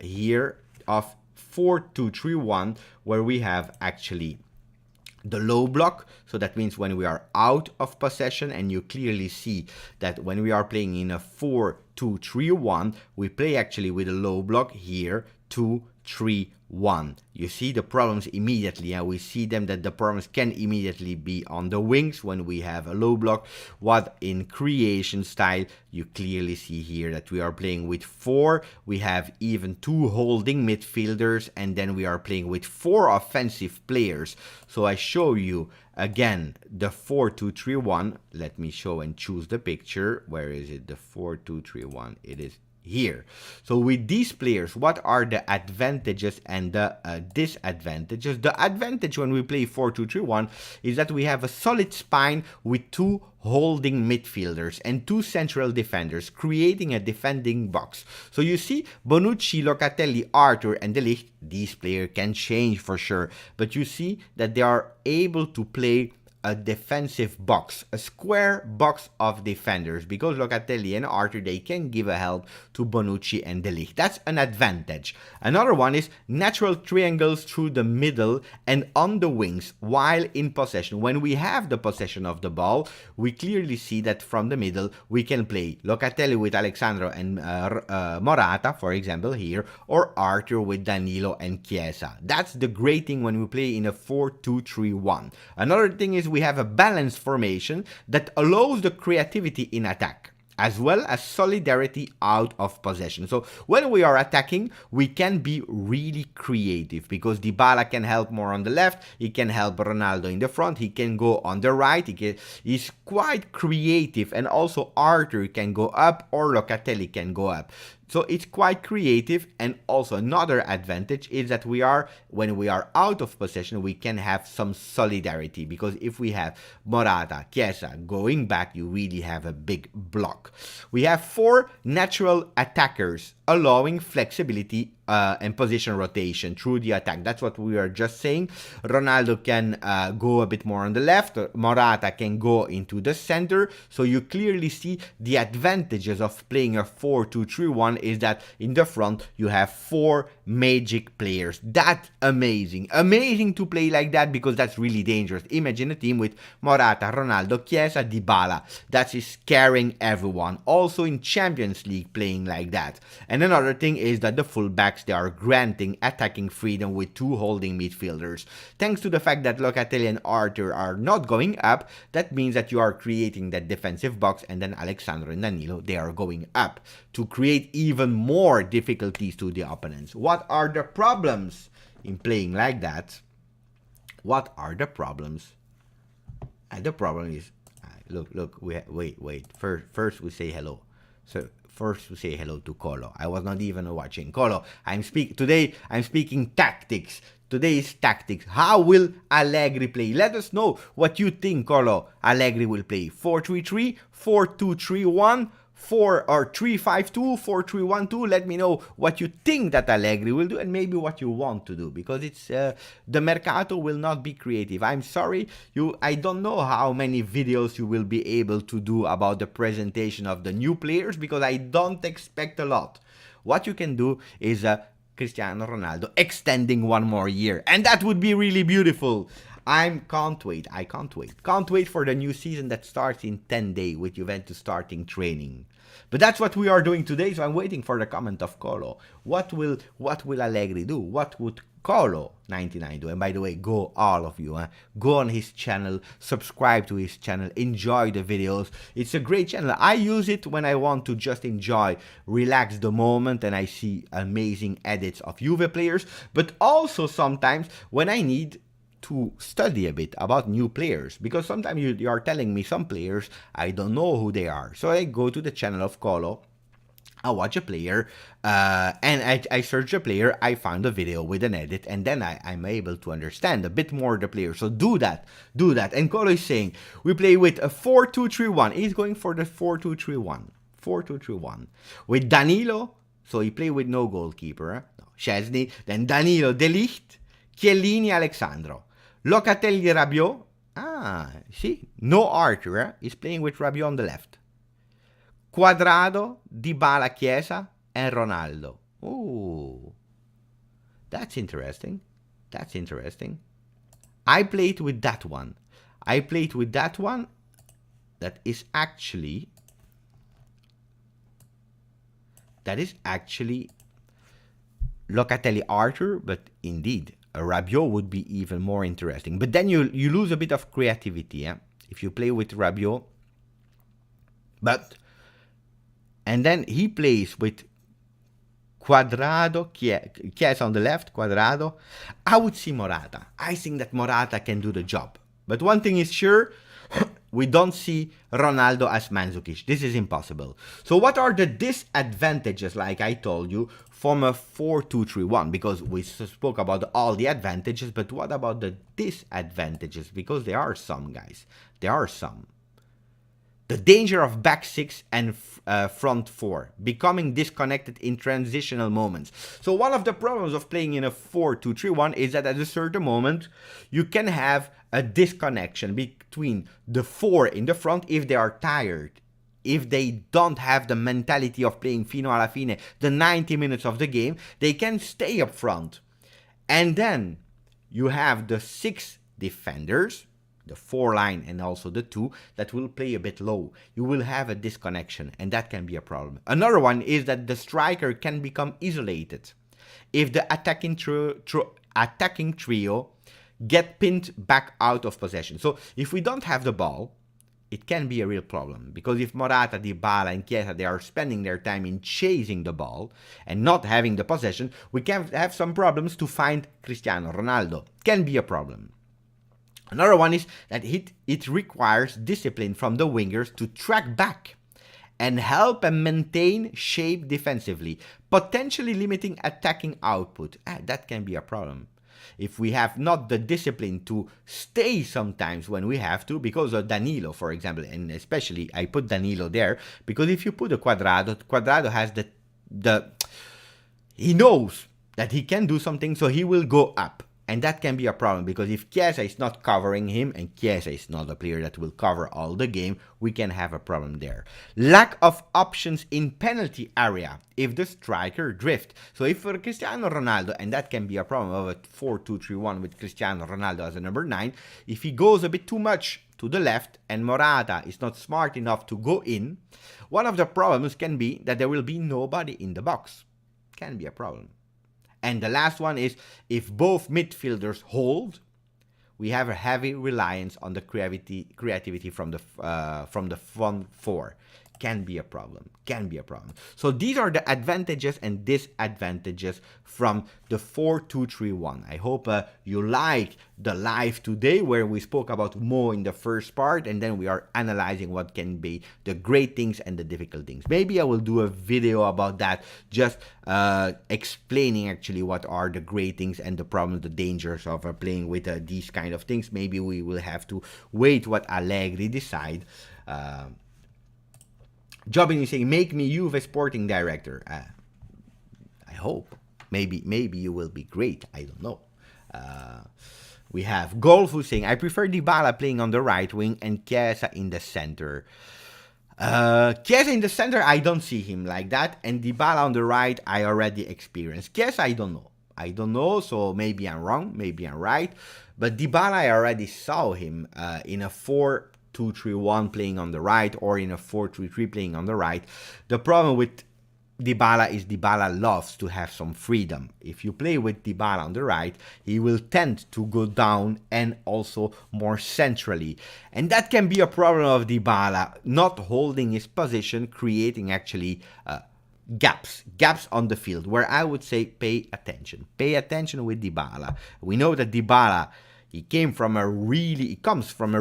here of 4-2-3-1, where we have actually the low block. So that means when we are out of possession, and you clearly see that when we are playing in a 4-2-3-1, we play actually with a low block here, 2-3-1. You see the problems immediately, and we see them that the problems can immediately be on the wings when we have a low block. What in creation style, you clearly see here that we are playing with 4. We have even 2 holding midfielders, and then we are playing with 4 offensive players. So I show you again the 4-2-3-1. Let me show and choose the picture. Where is it? The 4-2-3-1. It is here. So with these players, what are the advantages and the disadvantages? The advantage when we play 4-2-3-1 is that we have a solid spine with 2 holding midfielders and 2 central defenders, creating a defending box. So you see Bonucci, Locatelli, Arthur, and De Ligt. These players can change for sure, but you see that they are able to play a defensive box, a square box of defenders, because Locatelli and Arthur, they can give a help to Bonucci and De Ligt. That's an advantage. Another one is natural triangles through the middle and on the wings while in possession. When we have the possession of the ball, we clearly see that from the middle we can play Locatelli with Alexandro and Morata, for example, here, or Arthur with Danilo and Chiesa. That's the great thing when we play in a 4-2-3-1. Another thing is we have a balanced formation that allows the creativity in attack, as well as solidarity out of possession. So when we are attacking, we can be really creative, because Dybala can help more on the left, he can help Ronaldo in the front, he can go on the right, he's quite creative, and also Arthur can go up or Locatelli can go up. So it's quite creative. And also another advantage is that when we are out of possession, we can have some solidarity, because if we have Morata, Chiesa going back, you really have a big block. We have 4 natural attackers, allowing flexibility and position rotation through the attack. That's what we are just saying. Ronaldo can go a bit more on the left, Morata can go into the center. So you clearly see the advantages of playing a 4-2-3-1 is that in the front you have 4 magic players. That's amazing to play like that, because that's really dangerous. Imagine a team with Morata, Ronaldo, Chiesa, Dybala. That is scaring everyone. Also in Champions League playing like that. And another thing is that the fullbacks, they are granting attacking freedom with 2 holding midfielders. Thanks to the fact that Locatelli and Arthur are not going up, that means that you are creating that defensive box, and then Alexandro and Danilo, they are going up to create even more difficulties to the opponents. What are the problems in playing like that? What are the problems? And the problem is, look, wait. First we say hello. So first we say hello to Colo. I was not even watching. Colo, today I'm speaking tactics. Today is tactics. How will Allegri play? Let us know what you think, Colo. Allegri will play 4-3-3, 4-2-3-1, 3-5-2, 4-3-1-2. Let me know what you think that Allegri will do, and maybe what you want to do, because it's the mercato will not be creative. I'm sorry, I don't know how many videos you will be able to do about the presentation of the new players, because I don't expect a lot. What you can do is Cristiano Ronaldo extending 1 more year, and that would be really beautiful. I can't wait. Can't wait for the new season that starts in 10 days with Juventus starting training. But that's what we are doing today, so I'm waiting for the comment of Colo. What will Allegri do? What would Colo99 do? And by the way, go all of you, go on his channel, subscribe to his channel, enjoy the videos. It's a great channel. I use it when I want to just enjoy, relax the moment, and I see amazing edits of Juve players, but also sometimes when I need to study a bit about new players, because sometimes you are telling me some players, I don't know who they are. So I go to the channel of Colo, I watch a player, and I search a player, I found a video with an edit, and then I'm able to understand a bit more the player. So do that. And Colo is saying, we play with a 4-2-3-1. He's going for the 4-2-3-1. 4-2-3-1. With Danilo, so he play with no goalkeeper, no, Szczesny, then Danilo, De Ligt, Chiellini, Alexandro. Locatelli, Rabiot. See, no Arthur. He's playing with Rabiot on the left. Quadrado, Dybala, Chiesa, and Ronaldo. Ooh, that's interesting. I played with that one. That is actually Locatelli Arthur, but indeed a Rabiot would be even more interesting. But then you lose a bit of creativity if you play with Rabiot. And then he plays with Cuadrado, Chiesa on the left, Cuadrado. I would see Morata. I think that Morata can do the job. But one thing is sure, we don't see Ronaldo as Mandzukic. This is impossible. So what are the disadvantages, like I told you, from a 4-2-3-1? Because we spoke about all the advantages, but what about the disadvantages? Because there are some, guys. There are some. The danger of back six and front four, becoming disconnected in transitional moments. So one of the problems of playing in a 4-2-3-1 is that at a certain moment, you can have a disconnection between the four in the front if they are tired, if they don't have the mentality of playing fino alla fine, the 90 minutes of the game, they can stay up front. And then you have the 6 defenders, the 4 line and also the 2 that will play a bit low. You will have a disconnection, and that can be a problem. Another one is that the striker can become isolated if the attacking trio get pinned back out of possession. So if we don't have the ball, it can be a real problem, because if Morata, Dybala and Chiesa, they are spending their time in chasing the ball and not having the possession, we can have some problems to find Cristiano Ronaldo. Can be a problem. Another one is that it requires discipline from the wingers to track back and help and maintain shape defensively, potentially limiting attacking output. That can be a problem. If we have not the discipline to stay sometimes when we have to, because of Danilo, for example, and especially I put Danilo there, because if you put a Cuadrado has he knows that he can do something, so he will go up. And that can be a problem, because if Chiesa is not covering him, and Chiesa is not a player that will cover all the game, we can have a problem there. Lack of options in penalty area if the striker drift. So if for Cristiano Ronaldo, and that can be a problem of a 4-2-3-1 with Cristiano Ronaldo as a number 9, if he goes a bit too much to the left and Morata is not smart enough to go in, one of the problems can be that there will be nobody in the box. Can be a problem. And the last one is, if both midfielders hold, we have a heavy reliance on the creativity from the front four. Can be a problem. So these are the advantages and disadvantages from the 4-2-3-1. I hope you like the live today, where we spoke about more in the first part, and then we are analyzing what can be the great things and the difficult things. Maybe I will do a video about that, just explaining actually what are the great things and the problems, the dangers of playing with these kind of things. Maybe we will have to wait what Allegri decide. Jobin is saying, make me Juve sporting director. I hope. Maybe you will be great. I don't know. We have Golfu saying, I prefer Dybala playing on the right wing and Chiesa in the center. Chiesa in the center, I don't see him like that. And Dybala on the right, I already experienced. Chiesa, I don't know. So maybe I'm wrong. Maybe I'm right. But Dybala, I already saw him in a 4-2-3-1 playing on the right, or in a 4-3-3 playing on the right. The problem with Dybala is Dybala loves to have some freedom. If you play with Dybala on the right, he will tend to go down and also more centrally. And that can be a problem of Dybala, not holding his position, creating actually gaps on the field, where I would say pay attention with Dybala. We know that Dybala, he comes from a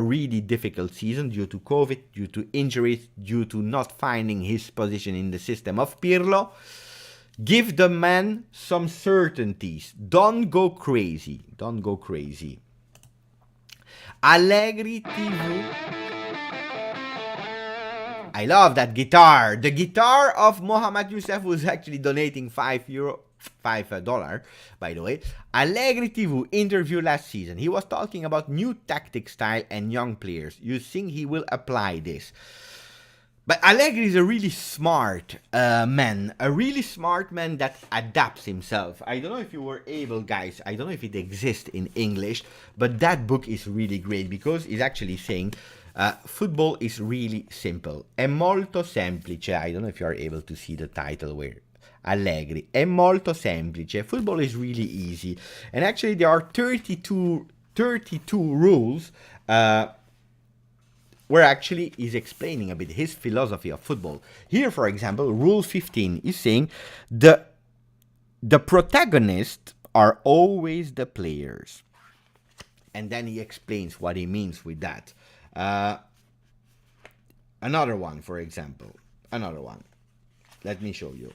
really difficult season due to COVID, due to injuries, due to not finding his position in the system of Pirlo. Give the man some certainties. Don't go crazy. Allegri TV. I love that guitar. The guitar of Mohamed Youssef, who's actually donating $5, by the way. Allegri TV interview last season. He was talking about new tactic style and young players. You think he will apply this? But Allegri is a really smart man, a really smart man that adapts himself. I don't know if you were able, guys, I don't know if it exists in English, but that book is really great because it's actually saying football is really simple. È molto semplice. I don't know if you are able to see the title where Allegri. È molto semplice. Football is really easy. And actually there are 32 rules where actually he's explaining a bit his philosophy of football. Here, for example, Rule 15 is saying the protagonists are always the players. And then he explains what he means with that. Another one, for example. Another one. Let me show you.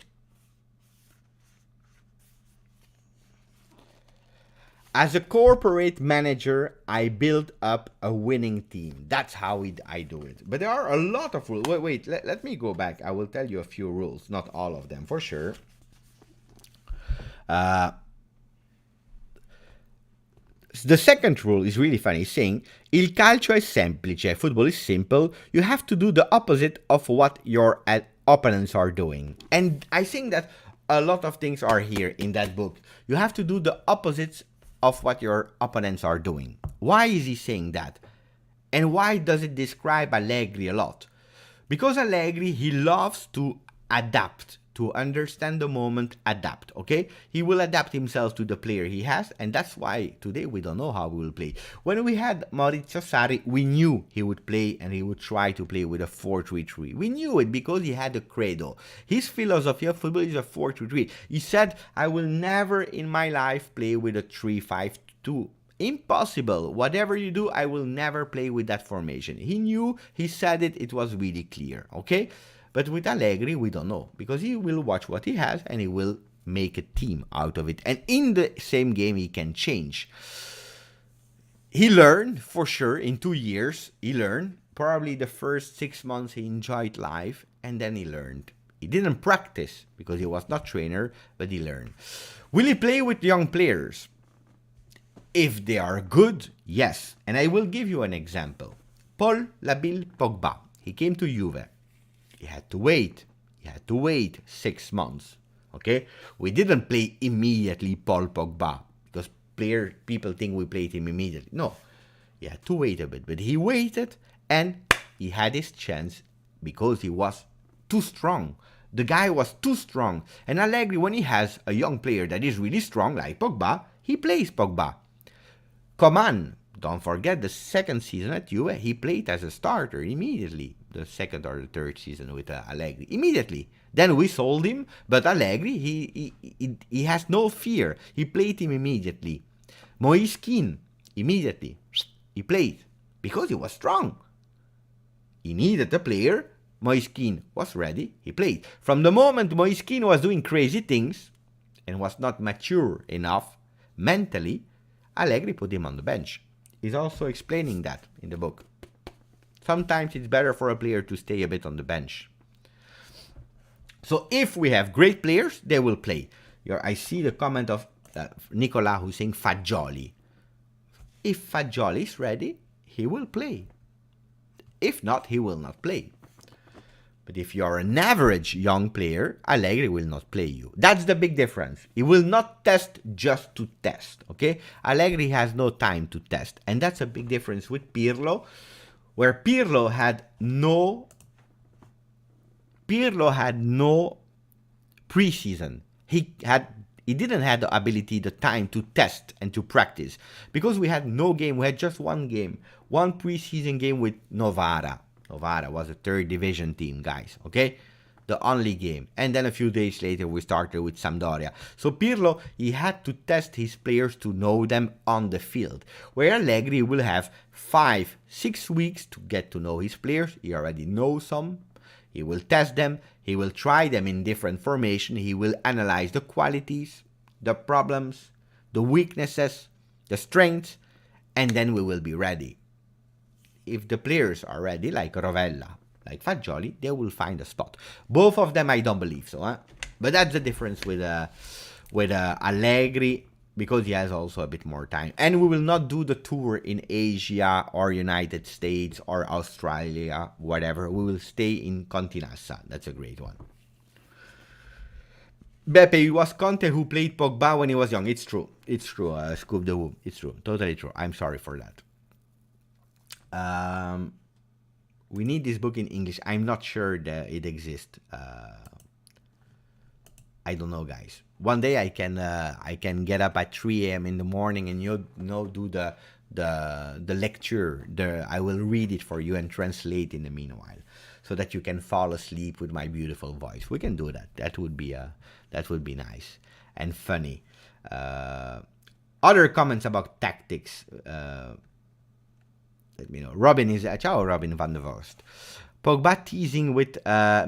As a corporate manager, I build up a winning team. That's how I do it. But there are a lot of rules. Wait, let me go back. I will tell you a few rules, not all of them, for sure. The second rule is really funny. It's saying, il calcio è semplice. Football is simple. You have to do the opposite of what your opponents are doing. And I think that a lot of things are here in that book. You have to do the opposites of what your opponents are doing. Why is he saying that? And why does it describe Allegri a lot? Because Allegri, he loves to adapt, to understand the moment, adapt, okay? He will adapt himself to the player he has, and that's why today we don't know how we will play. When we had Maurizio Sarri, we knew he would play and he would try to play with a 4-3-3. We knew it because he had a credo. His philosophy of football is a 4-3-3. He said, I will never in my life play with a 3-5-2. Impossible. Whatever you do, I will never play with that formation. He knew, he said it, it was really clear, okay? But with Allegri, we don't know, because he will watch what he has and he will make a team out of it. And in the same game, he can change. He learned, for sure, in 2 years, he learned. Probably the first 6 months he enjoyed life, and then he learned. He didn't practice, because he was not trainer, but he learned. Will he play with young players? If they are good, yes. And I will give you an example. Paul Labille Pogba. He came to Juve. He had to wait. He had to wait 6 months. Okay? We didn't play immediately Paul Pogba because people think we played him immediately. No. He had to wait a bit. But he waited and he had his chance because he was too strong. The guy was too strong. And Allegri, when he has a young player that is really strong like Pogba, he plays Pogba. Coman, don't forget the second season at Juve, he played as a starter immediately. The second or the third season with Allegri. Immediately. Then we sold him, but Allegri, he has no fear. He played him immediately. Moise Kean, immediately. He played because he was strong. He needed a player. Moise Kean was ready. He played. From the moment Moise Kean was doing crazy things and was not mature enough mentally, Allegri put him on the bench. He's also explaining that in the book. Sometimes it's better for a player to stay a bit on the bench. So if we have great players, they will play. I see the comment of Nicola who's saying Fagioli. If Fagioli is ready, he will play. If not, he will not play. But if you are an average young player, Allegri will not play you. That's the big difference. He will not test just to test, okay? Allegri has no time to test. And that's a big difference with Pirlo, where Pirlo had no preseason. He didn't have the ability, the time to test and to practice. Because we had no game, we had just one game. One preseason game with Novara. Novara was a third division team, guys, okay? The only game. And then a few days later, we started with Sampdoria. So Pirlo, he had to test his players to know them on the field. Where Allegri will have 5-6 weeks to get to know his players. He already knows some. He will test them. He will try them in different formation. He will analyze the qualities, the problems, the weaknesses, the strengths, and then we will be ready. If the players are ready, like Rovella, like Fagioli, they will find a spot. Both of them, I don't believe so. But that's the difference with Allegri, because he has also a bit more time. And we will not do the tour in Asia or United States or Australia, whatever. We will stay in Continassa. That's a great one. Beppe, it was Conte who played Pogba when he was young. It's true. It's true, Scoop the Woo. It's true. Totally true. I'm sorry for that. We need this book in English. I'm not sure that it exists. I don't know, guys. One day I can get up at 3 a.m. in the morning and do the lecture. I will read it for you and translate in the meanwhile, so that you can fall asleep with my beautiful voice. We can do that. That would be nice and funny. Other comments about tactics. Let me know. Robin is ciao, Robin van der Vorst. Pogba teasing with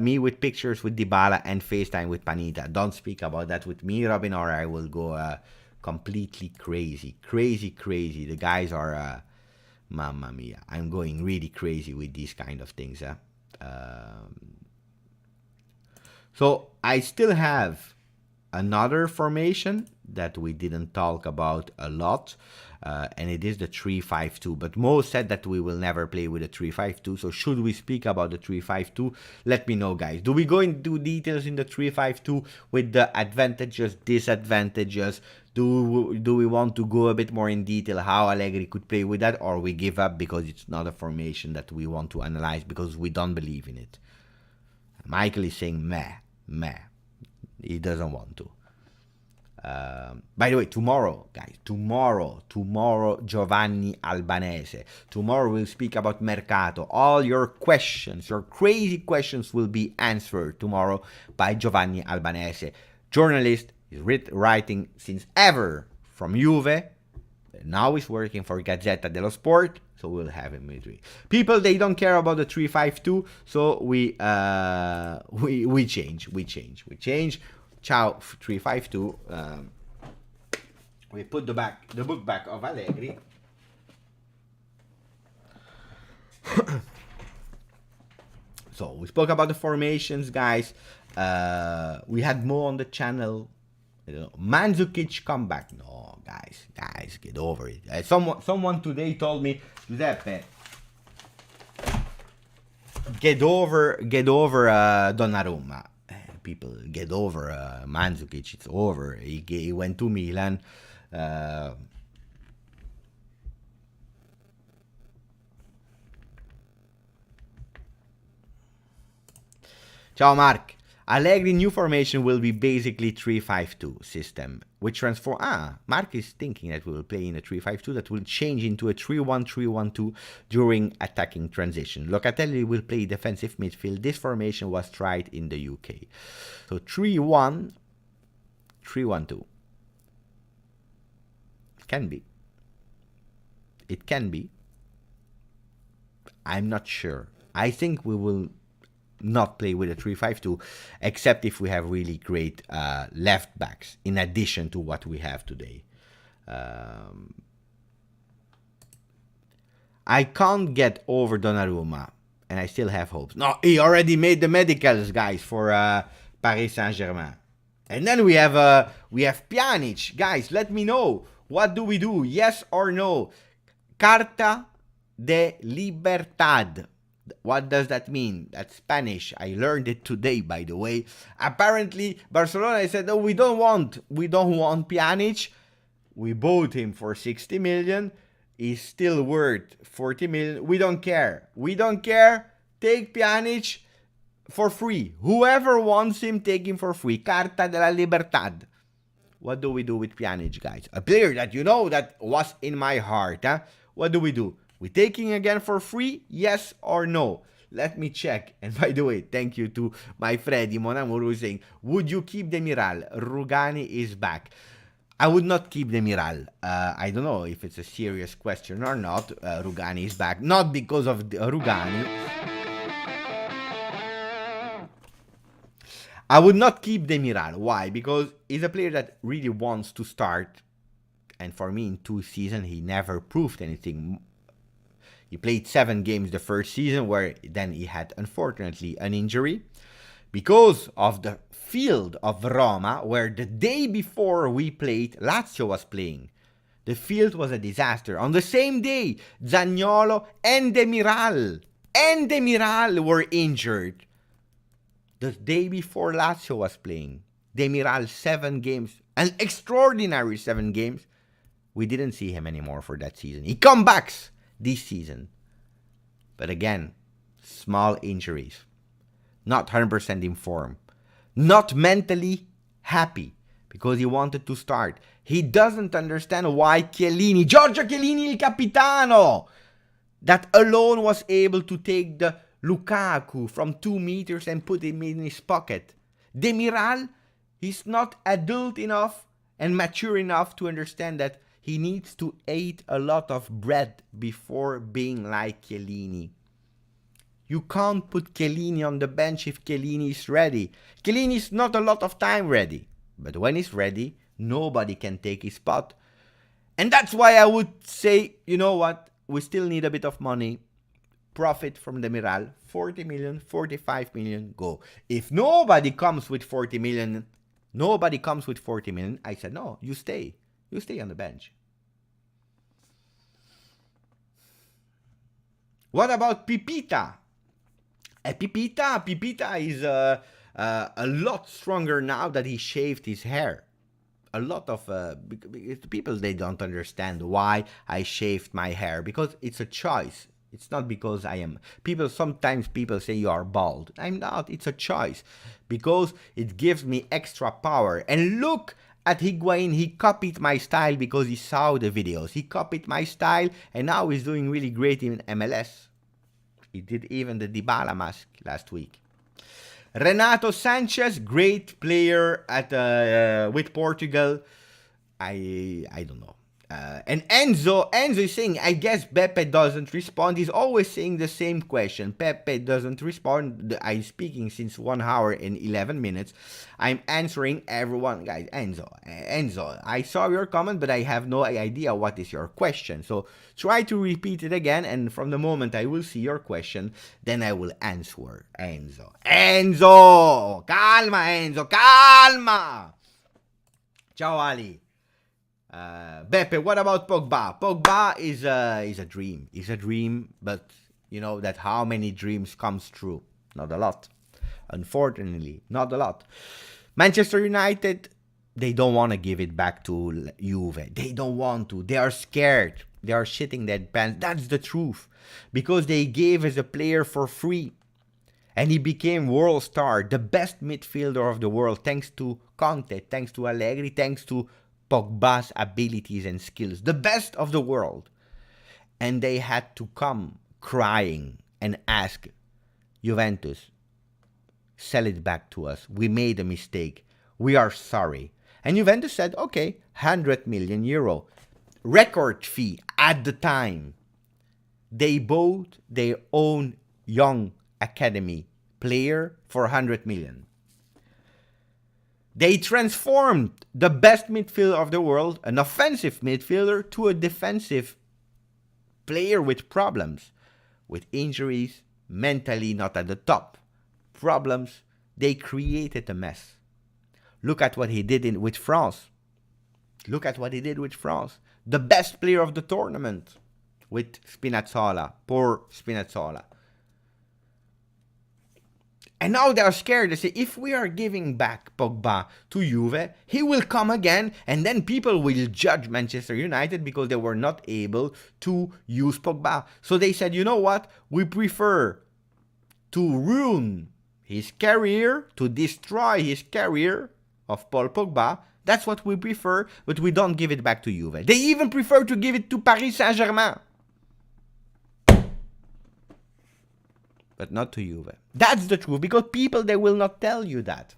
me with pictures with Dybala and FaceTime with Panita. Don't speak about that with me, Robin, or I will go completely crazy. Crazy. The guys are, mamma mia. I'm going really crazy with these kind of things. So I still have another formation that we didn't talk about a lot. And it is the 3-5-2. But Mo said that we will never play with a 3-5-2. So should we speak about the 3-5-2? Let me know, guys. Do we go into details in the 3-5-2 with the advantages, disadvantages? Do we want to go a bit more in detail how Allegri could play with that? Or we give up because it's not a formation that we want to analyze because we don't believe in it? Michael is saying meh. He doesn't want to. By the way, tomorrow, guys, tomorrow, Giovanni Albanese. Tomorrow we'll speak about Mercato. All your questions, your crazy questions will be answered tomorrow by Giovanni Albanese. Journalist, he's writing since ever from Juve. Now he's working for Gazzetta dello Sport, so we'll have him midweek. People, they don't care about the 3-5-2, so we change. Ciao 3-5-2. We put the book back of Allegri. So we spoke about the formations, guys. We had Mo on the channel. Mandzukic comeback. No, guys, get over it. Someone today told me, Giuseppe, get over Donnarumma. People, get over Mandzukic. It's over. He went to Milan. Ciao, Mark. Allegri new formation will be basically 3-5-2 system, which transform. Mark is thinking that we will play in a 3-5-2 that will change into a 3-1-3-1-2 during attacking transition. Locatelli will play defensive midfield. This formation was tried in the UK. So 3-1-3-1-2. It can be. I'm not sure. I think we will not play with a 3-5-2, except if we have really great left backs in addition to what we have today. I can't get over Donnarumma, and I still have hopes. No, he already made the medicals, guys, for Paris Saint-Germain. And then we have Pjanic. Guys, let me know. What do we do? Yes or no? Carta de Libertad. What does that mean? That's Spanish. I learned it today, by the way. Apparently, Barcelona said, "Oh, we don't want Pjanic. We bought him for 60 million. He's still worth 40 million. We don't care. Take Pjanic for free. Whoever wants him, take him for free. Carta de la Libertad." What do we do with Pjanic, guys? A player that you know that was in my heart. What do? We taking again for free? Yes or no? Let me check. And by the way, thank you to my Freddy Monamur who's saying, would you keep Demiral? Rugani is back. I would not keep Demiral. I don't know if it's a serious question or not. Rugani is back. Not because of Rugani. I would not keep Demiral. Why? Because he's a player that really wants to start. And for me, in 2 seasons, he never proved anything. He played 7 games the first season, where then he had, unfortunately, an injury. because of the field of Roma, where the day before we played, Lazio was playing. The field was a disaster. On the same day, Zaniolo and Demiral were injured. The day before Lazio was playing, Demiral 7 games, an extraordinary 7 games. We didn't see him anymore for that season. He comes back this season. But again, small injuries. Not 100% in form. Not mentally happy because he wanted to start. He doesn't understand why Chiellini, Giorgio Chiellini il capitano, that alone was able to take the Lukaku from 2 meters and put him in his pocket. Demiral, he's not adult enough and mature enough to understand that he needs to eat a lot of bread before being like Chiellini. You can't put Chiellini on the bench if Chiellini is ready. Chiellini is not a lot of time ready. But when he's ready, nobody can take his spot. And that's why I would say, you know what? We still need a bit of money. Profit from Demiral. 40 million, 45 million, go. If nobody comes with 40 million, I said, no, you stay. You stay on the bench. What about Pipita? Pipita is a lot stronger now that he shaved his hair. A lot of people, they don't understand why I shaved my hair, because it's a choice. It's not because I am. Sometimes people say you are bald. I'm not. It's a choice because it gives me extra power. And look at Higuain. He copied my style because he saw the videos. He copied my style and now he's doing really great in MLS. He did even the Dybala mask last week. Renato Sanchez, great player at with Portugal. I don't know. And Enzo is saying, I guess Pepe doesn't respond. He's always saying the same question. Pepe doesn't respond. I'm speaking since 1 hour and 11 minutes. I'm answering everyone. Guys, Enzo, I saw your comment, but I have no idea what is your question. So try to repeat it again, and from the moment I will see your question, then I will answer. Enzo! Calma, Enzo, calma! Ciao, Ali. Beppe, what about Pogba? Pogba is a dream. It's a dream, but you know that how many dreams comes true? Not a lot. Unfortunately, not a lot. Manchester United, they don't want to give it back to Juve. They don't want to. They are scared. They are shitting their pants. That's the truth. Because they gave as a player for free. And he became world star, the best midfielder of the world, thanks to Conte, thanks to Allegri, thanks to Pogba's abilities and skills, the best of the world. And they had to come crying and ask Juventus, sell it back to us. We made a mistake. We are sorry. And Juventus said, okay, 100 million euro. Record fee at the time. They bought their own young academy player for 100 million. They transformed the best midfielder of the world, an offensive midfielder, to a defensive player with problems, with injuries, mentally not at the top, problems. They created a mess. Look at what he did with France. Look at what he did with France. The best player of the tournament with Spinazzola. Poor Spinazzola. And now they are scared. They say, if we are giving back Pogba to Juve, he will come again, and then people will judge Manchester United because they were not able to use Pogba. So they said, you know what? We prefer to ruin his career, to destroy his career of Paul Pogba. That's what we prefer, but we don't give it back to Juve. They even prefer to give it to Paris Saint-Germain. But not to Juve. That's the truth, because people, they will not tell you that.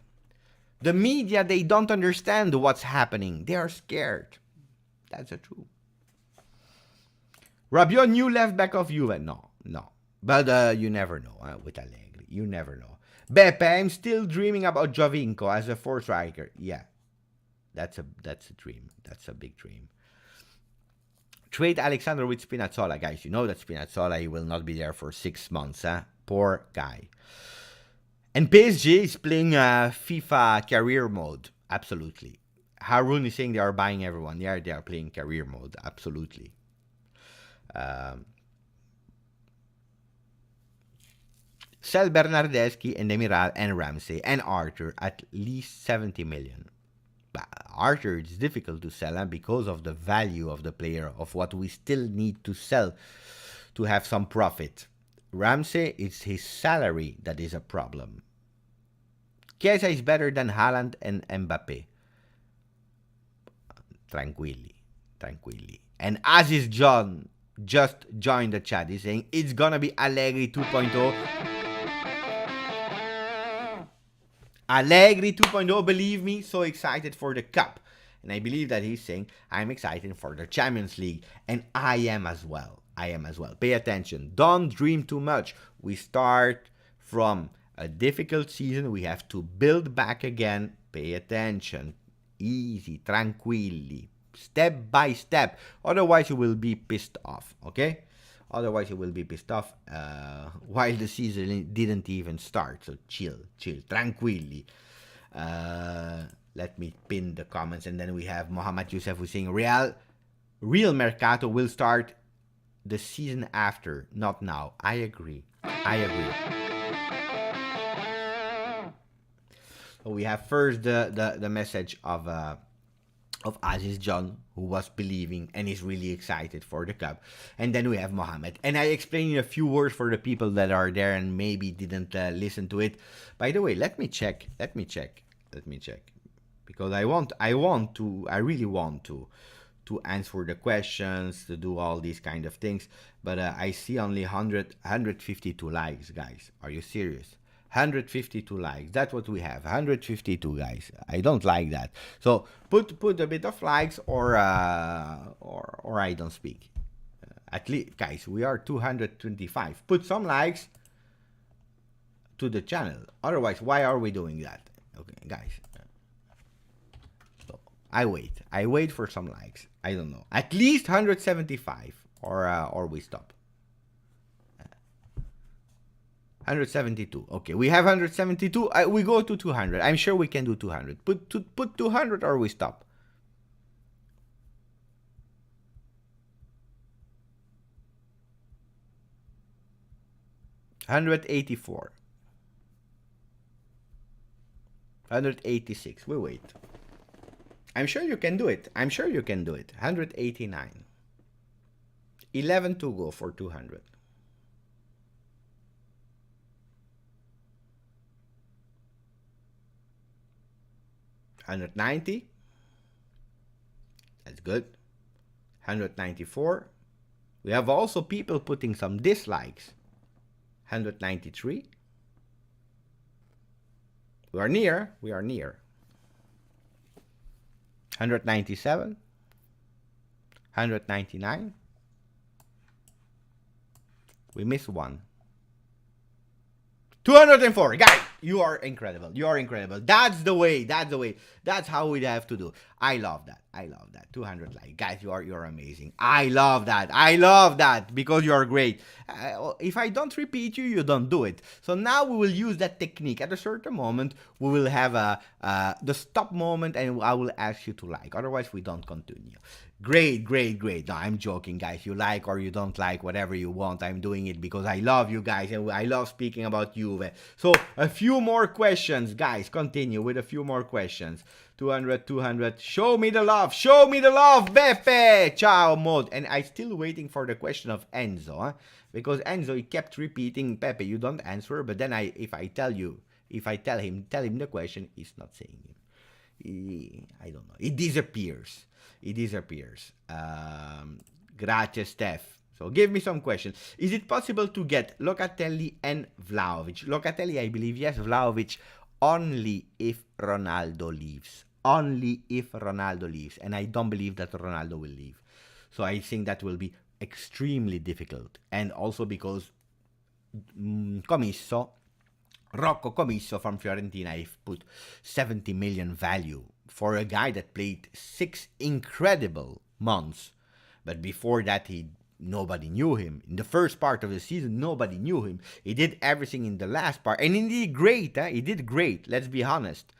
The media, they don't understand what's happening. They are scared. That's the truth. Rabiot, new left back of Juve? No. But you never know with Allegri. You never know. Beppe, I'm still dreaming about Jovinko as a fourth striker. Yeah, that's a dream. That's a big dream. Trade Alexander with Spinazzola, guys. You know that Spinazzola, he will not be there for 6 months. Poor guy. And PSG is playing FIFA career mode. Absolutely. Harun is saying they are buying everyone. Yeah, they are playing career mode. Absolutely. Sell Bernardeschi and Demiral and Ramsey and Arthur at least 70 million. But Arthur is difficult to sell because of the value of the player, of what we still need to sell to have some profit. Ramsey, it's his salary that is a problem. Chiesa is better than Haaland and Mbappe. Tranquilli. And Aziz John just joined the chat. He's saying it's gonna be Allegri 2.0. Allegri 2.0, believe me, so excited for the cup. And I believe that he's saying, I'm excited for the Champions League. And I am as well. Pay attention. Don't dream too much. We start from a difficult season. We have to build back again. Pay attention. Easy, tranquilli. Step by step. Otherwise, you will be pissed off. Okay? Otherwise, you will be pissed off while the season didn't even start. So chill, tranquilli. Let me pin the comments. And then we have Mohamed Youssef who's saying Real Mercato will start the season after, not now. I agree. So we have first the message of Aziz John, who was believing and is really excited for the cup. And then we have Mohamed. And I explained in a few words for the people that are there and maybe didn't listen to it. By the way, let me check. Because I really want to answer the questions, to do all these kind of things. But I see only 152 likes, guys. Are you serious? 152 likes. That's what we have. 152, guys. I don't like that. So put a bit of likes or I don't speak. At least, guys, we are 225. Put some likes to the channel. Otherwise, why are we doing that? Okay, guys. So I wait for some likes. I don't know. At least 175 or we stop. 172. Okay, we have 172. We go to 200. I'm sure we can do 200. Put 200 or we stop. $184. 186. We wait. I'm sure you can do it. 189. 11 to go for 200. 190. That's good. 194. We have also people putting some dislikes. 193. We are near. 197. 199. We missed one. 204. Guys, you are incredible. That's the way. That's how we have to do. I love that. 200 likes. Guys, you're amazing. I love that because you are great. If I don't repeat you, you don't do it. So now we will use that technique. At a certain moment, we will have the stop moment and I will ask you to like. Otherwise, we don't continue. Great. No, I'm joking, guys. You like or you don't like, whatever you want. I'm doing it because I love you guys and I love speaking about Juve. So a few more questions, guys. Continue with a few more questions. 200. Show me the love, Beppe. Ciao, Mod. And I'm still waiting for the question of Enzo, because Enzo, he kept repeating, Pepe, you don't answer. But then if I tell him the question, he's not saying it. I don't know. It disappears. Grazie, Steph. So give me some questions. Is it possible to get Locatelli and Vlahovic? Locatelli, I believe, yes. Vlahovic, only if Ronaldo leaves. And I don't believe that Ronaldo will leave. So I think that will be extremely difficult. And also because Rocco Commisso from Fiorentina, I've put 70 million value for a guy that played 6 incredible months. But before that, he nobody knew him. In the first part of the season, nobody knew him. He did everything in the last part, and he did great. He did great, let's be honest.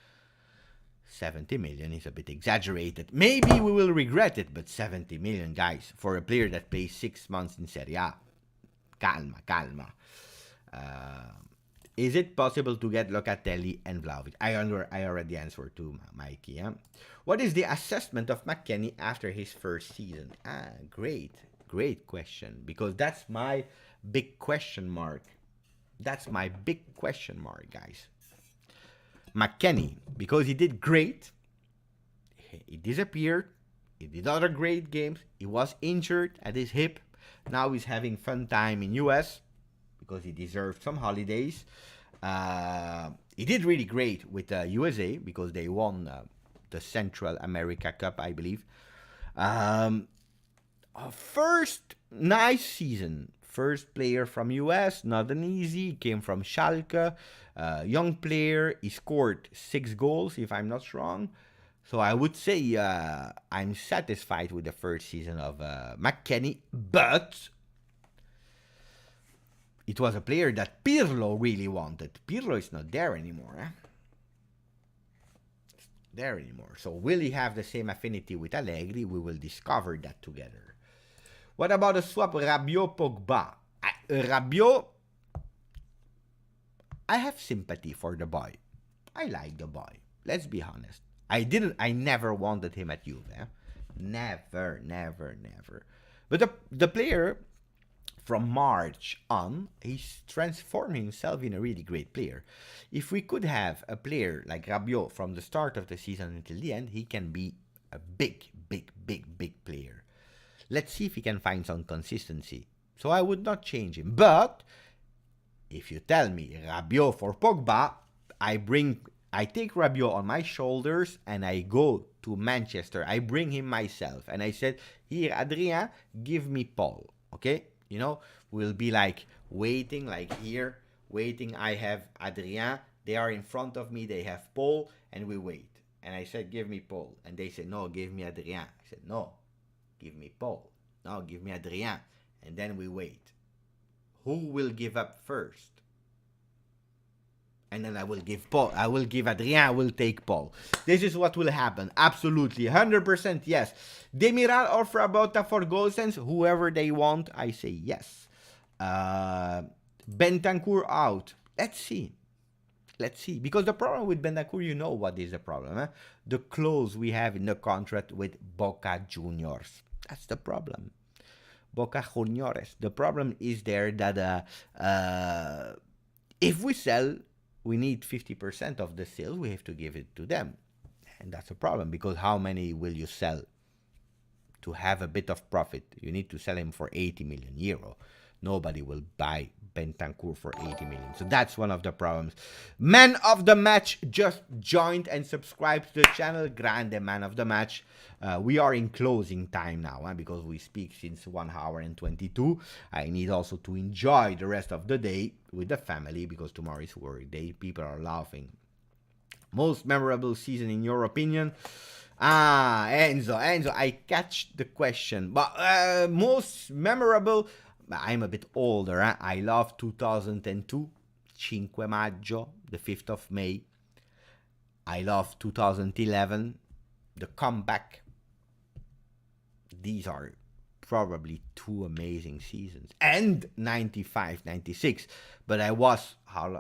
70 million is a bit exaggerated. Maybe we will regret it, but 70 million, guys, for a player that plays 6 months in Serie A. Calma, calma. Is it possible to get Locatelli and Vlahovic? I already answered to Mikey. What is the assessment of McKennie after his first season? Great question, because that's my big question mark. That's my big question mark, guys. McKennie, because he did great, he disappeared, he did other great games, he was injured at his hip, now he's having fun time in US, because he deserved some holidays. He did really great with USA, because they won the Central America Cup, I believe. First nice season. First player from US, not an easy. Came from Schalke. Young player. He scored 6 goals, if I'm not wrong. So I would say I'm satisfied with the first season of McKennie. But it was a player that Pirlo really wanted. Pirlo is not there anymore. There anymore. So will he have the same affinity with Allegri? We will discover that together. What about a swap Rabiot-Pogba? Rabiot, I have sympathy for the boy. I like the boy. Let's be honest. I never wanted him at Juve. Never. But the player, from March on, he's transformed himself in a really great player. If we could have a player like Rabiot from the start of the season until the end, he can be a big player. Let's see if he can find some consistency. So I would not change him. But if you tell me Rabiot for Pogba, I take Rabiot on my shoulders and I go to Manchester. I bring him myself. And I said, here, Adrien, give me Paul. Okay? You know, we'll be like waiting, like here, waiting. I have Adrien. They are in front of me. They have Paul. And we wait. And I said, give me Paul. And they said, no, give me Adrien. I said, no. Give me Paul. No, give me Adrien. And then we wait. Who will give up first? And then I will give Paul. I will give Adrien. I will take Paul. This is what will happen. Absolutely. 100% yes. Demiral or Frabotta for Gosens. Whoever they want, I say yes. Bentancur out. Let's see. Because the problem with Bentancur, you know what is the problem. The clause we have in the contract with Boca Juniors. That's the problem. Boca Juniors. The problem is there that if we sell, we need 50% of the sales. We have to give it to them. And that's a problem, because how many will you sell to have a bit of profit? You need to sell him for 80 million euro. Nobody will buy Bentancur for 80 million. So that's one of the problems. Man of the match just joined and subscribed to the channel. Grande man of the match. We are in closing time now, because we speak since 1 hour and 22. I need also to enjoy the rest of the day with the family, because tomorrow is work day. People are laughing. Most memorable season in your opinion? Enzo, I catch the question. But most memorable... I'm a bit older. I love 2002, 5 Maggio, the 5th of May. I love 2011, the comeback. These are probably 2 amazing seasons. And 95, 96. But I was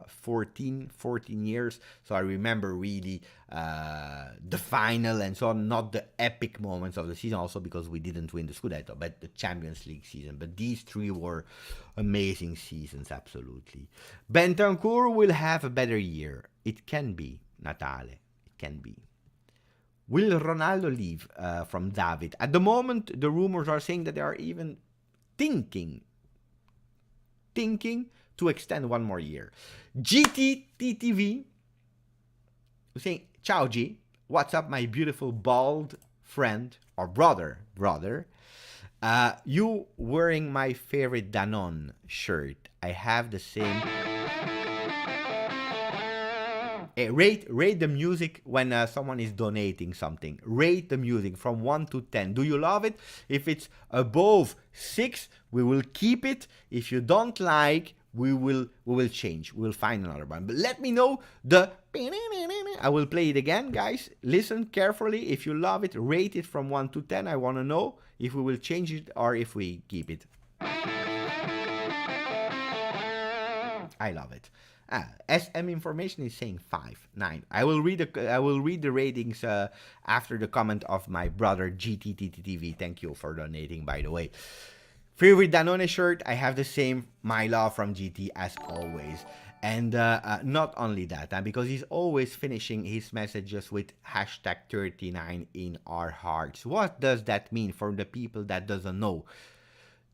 14 years. So I remember really the final and so on. Not the epic moments of the season. Also because we didn't win the Scudetto, but the Champions League season. But these 3 were amazing seasons, absolutely. Bentancur will have a better year. It can be, Natale. It can be. Will Ronaldo leave from David? At the moment, the rumors are saying that they are even thinking to extend 1 more year. GTTTV saying, Ciao G, what's up my beautiful bald friend or brother? You wearing my favorite Danone shirt. I have the same. Rate the music when someone is donating something. Rate the music from 1 to 10. Do you love it? If it's above 6, we will keep it. If you don't like, we will change. We'll find another one. But let me know the... I will play it again, guys. Listen carefully. If you love it, rate it from 1 to 10. I want to know if we will change it or if we keep it. I love it. SM information is saying 5, 9. I will read the ratings after the comment of my brother GTTTV. Thank you for donating, by the way. Favorite Danone shirt, I have the same My Love from GT as always. And not only that, because he's always finishing his messages with hashtag 39 in our hearts. What does that mean for the people that doesn't know?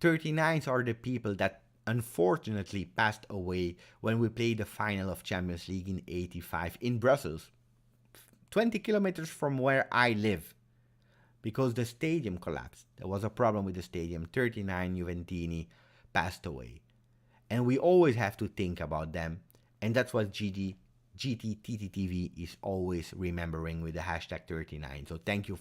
39s are the people that unfortunately passed away when we played the final of Champions League in 85 in Brussels, 20 kilometers from where I live, because the stadium collapsed. There was a problem with the stadium. 39 Juventini passed away. And we always have to think about them. And that's what GTTTV is always remembering with the hashtag 39. So thank you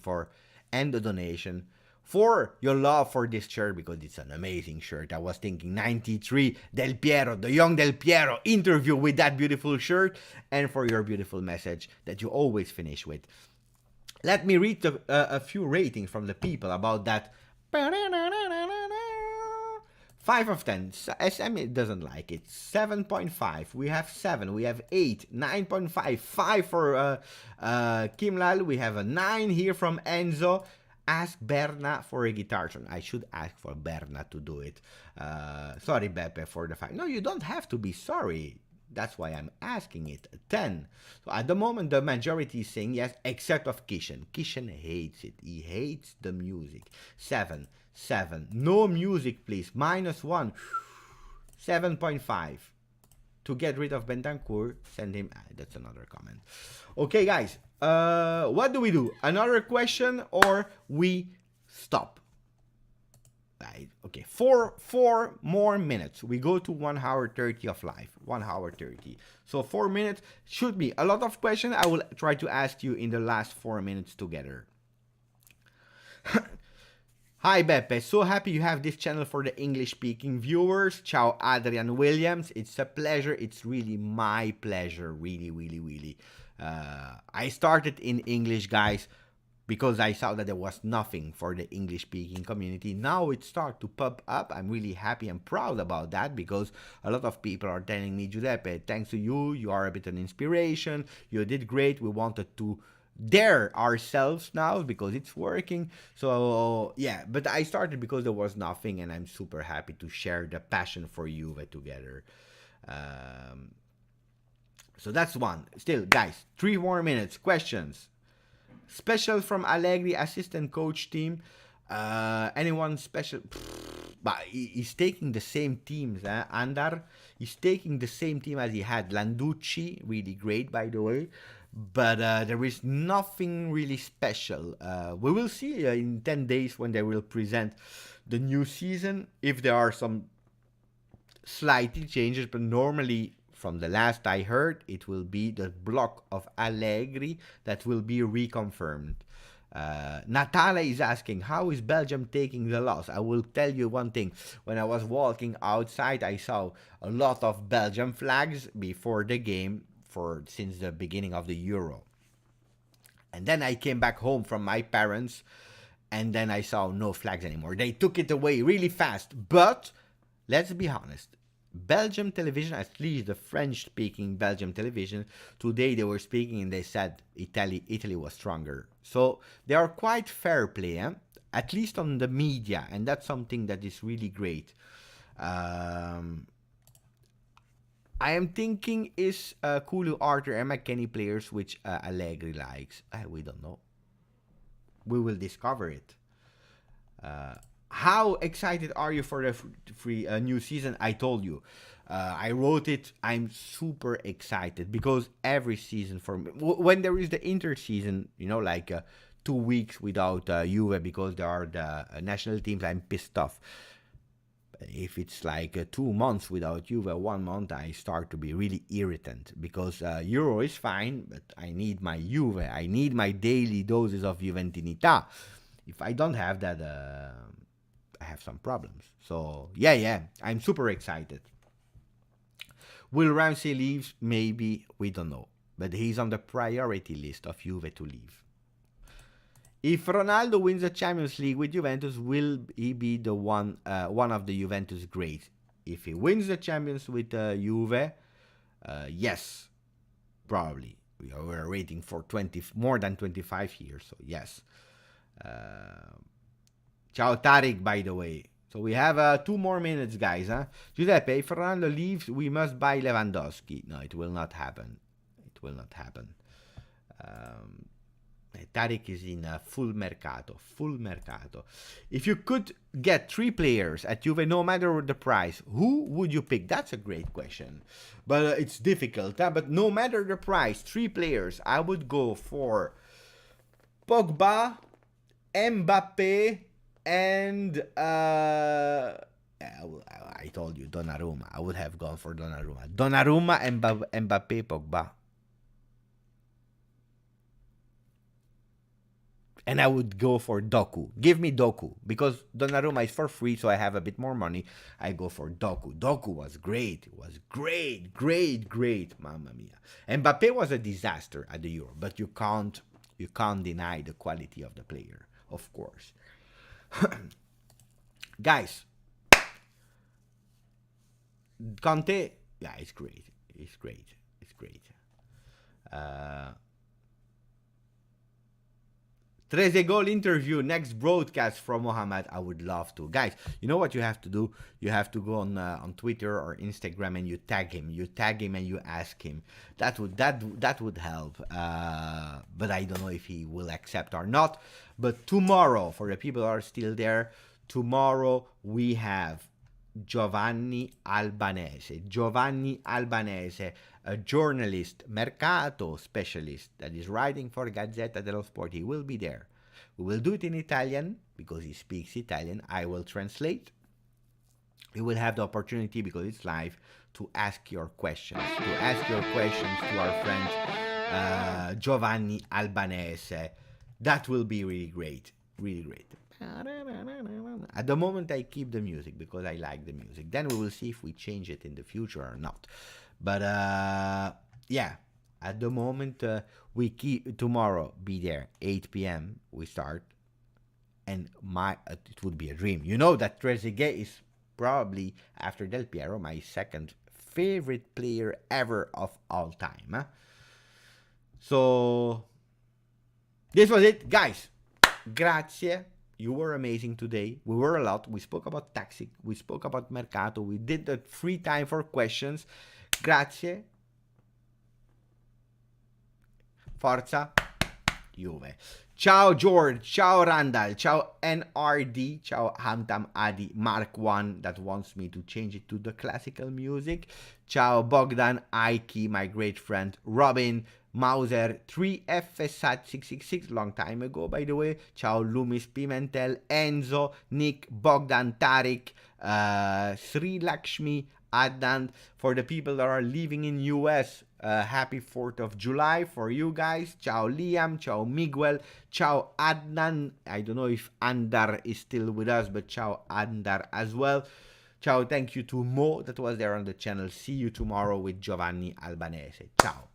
and the donation for your love for this shirt, because it's an amazing shirt. I was thinking 93 Del Piero, the young Del Piero interview with that beautiful shirt, and for your beautiful message that you always finish with. Let me read a few ratings from the people about that. 5 of 10. SM doesn't like it. 7.5. We have 7. We have 8. 9.5. 5 for Kimlal. We have a 9 here from Enzo. Ask Berna for a guitar tune. I should ask for Berna to do it. Sorry, Beppe, for the 5. No, you don't have to be sorry. That's why I'm asking it. 10. So at the moment, the majority is saying yes, except of Kishan. Kishan hates it. He hates the music. 7. 7. No music, please. -1. 7.5. To get rid of Bentancur, send him... that's another comment. Okay, guys. What do we do? Another question or we stop? Right. Okay, 4 more minutes. We go to 1 hour 30 of live. 1 hour 30. So 4 minutes should be a lot of questions. I will try to ask you in the last 4 minutes together. Hi Beppe, so happy you have this channel for the English-speaking viewers. Ciao Adrian Williams. It's a pleasure. It's really my pleasure. Really, really, really. I started in English, guys, because I saw that there was nothing for the English-speaking community. Now it starts to pop up. I'm really happy and proud about that, because a lot of people are telling me, Giuseppe, thanks to you, you are a bit an inspiration. You did great. We wanted to dare ourselves now because it's working. So yeah, but I started because there was nothing, and I'm super happy to share the passion for Juve together. So that's one. Still, guys, 3 more minutes. Questions. Special from Allegri assistant coach team. Anyone special? But he's taking the same teams. Andar, he's taking the same team as he had. Landucci, really great, by the way. But there is nothing really special. We will see in 10 days when they will present the new season if there are some slight changes. But normally, from the last I heard, it will be the block of Allegri that will be reconfirmed. Natale is asking, how is Belgium taking the loss? I will tell you one thing. When I was walking outside, I saw a lot of Belgium flags before the game since the beginning of the Euro. And then I came back home from my parents, and then I saw no flags anymore. They took it away really fast. But let's be honest. Belgium television, at least the French-speaking Belgium television, today they were speaking and they said Italy was stronger. So they are quite fair play, at least on the media, and that's something that is really great. I am thinking, is Kulu, Arthur, and McKennie players which Allegri likes? We don't know. We will discover it. How excited are you for the free new season? I told you. I wrote it. I'm super excited because every season for me, when there is the inter-season, like 2 weeks without Juve because there are the national teams, I'm pissed off. if it's like 2 months without Juve, 1 month, I start to be really irritant because Euro is fine, but I need my Juve. I need my daily doses of Juventinità. If I don't have that, I have some problems. So yeah, I'm super excited. Will Ramsey leave? Maybe, we don't know. But he's on the priority list of Juve to leave. If Ronaldo wins the Champions League with Juventus, will he be the one of the Juventus greats? If he wins the Champions with Juve, yes, probably. We're waiting for more than 25 years, so yes. Ciao Tariq, by the way. So we have 2 more minutes, guys. Huh? Giuseppe, if Ronaldo leaves, we must buy Lewandowski. No, it will not happen. It will not happen. Tariq is in full mercato. If you could get 3 players at Juve, no matter the price, who would you pick? That's a great question. But it's difficult. But no matter the price, 3 players, I would go for Pogba, Mbappe, and I told you Donnarumma. I would have gone for Donnarumma. Donnarumma, Mbappe, Pogba. And I would go for Doku. Give me Doku. Because Donnarumma is for free, so I have a bit more money. I go for Doku. Doku was great. It was great. Mamma mia. Mbappe was a disaster at the Euro. But you can't deny the quality of the player, of course. Guys. Conte. Yeah, it's great. It's great. 13 goal interview, next broadcast from Mohamed. I would love to. Guys, you know what you have to do? You have to go on Twitter or Instagram and you tag him. You tag him and you ask him. That would help. But I don't know if he will accept or not. But tomorrow, for the people who are still there, tomorrow we have Giovanni Albanese. Giovanni Albanese, a journalist, mercato specialist that is writing for Gazzetta dello Sport. He will be there. We will do it in Italian because he speaks Italian. I will translate. You will have the opportunity, because it's live, to ask your questions. To our friend Giovanni Albanese. That will be really great. At the moment, I keep the music because I like the music. Then we will see if we change it in the future or not. But yeah, at the moment, we keep tomorrow. Be there 8 p.m. We start, and it would be a dream. You know that Trezeguet is probably, after Del Piero, my second favorite player ever of all time. Huh? So this was it, guys. Grazie. You were amazing today. We were a lot. We spoke about Taxi. We spoke about Mercato. We did the free time for questions. Grazie. Forza Juve. Ciao George. Ciao Randall. Ciao NRD. Ciao Hamtam Adi Mark 1 that wants me to change it to the classical music. Ciao Bogdan Aiki, my great friend. Robin Mauser 3FSAT666, long time ago, by the way. Ciao Lumis Pimentel, Enzo, Nick, Bogdan, Tariq, Sri Lakshmi, Adnan. For the people that are living in US, happy 4th of July for you guys. Ciao Liam, ciao Miguel, ciao Adnan. I don't know if Andar is still with us, but ciao Andar as well. Ciao, thank you to Mo that was there on the channel. See you tomorrow with Giovanni Albanese. Ciao.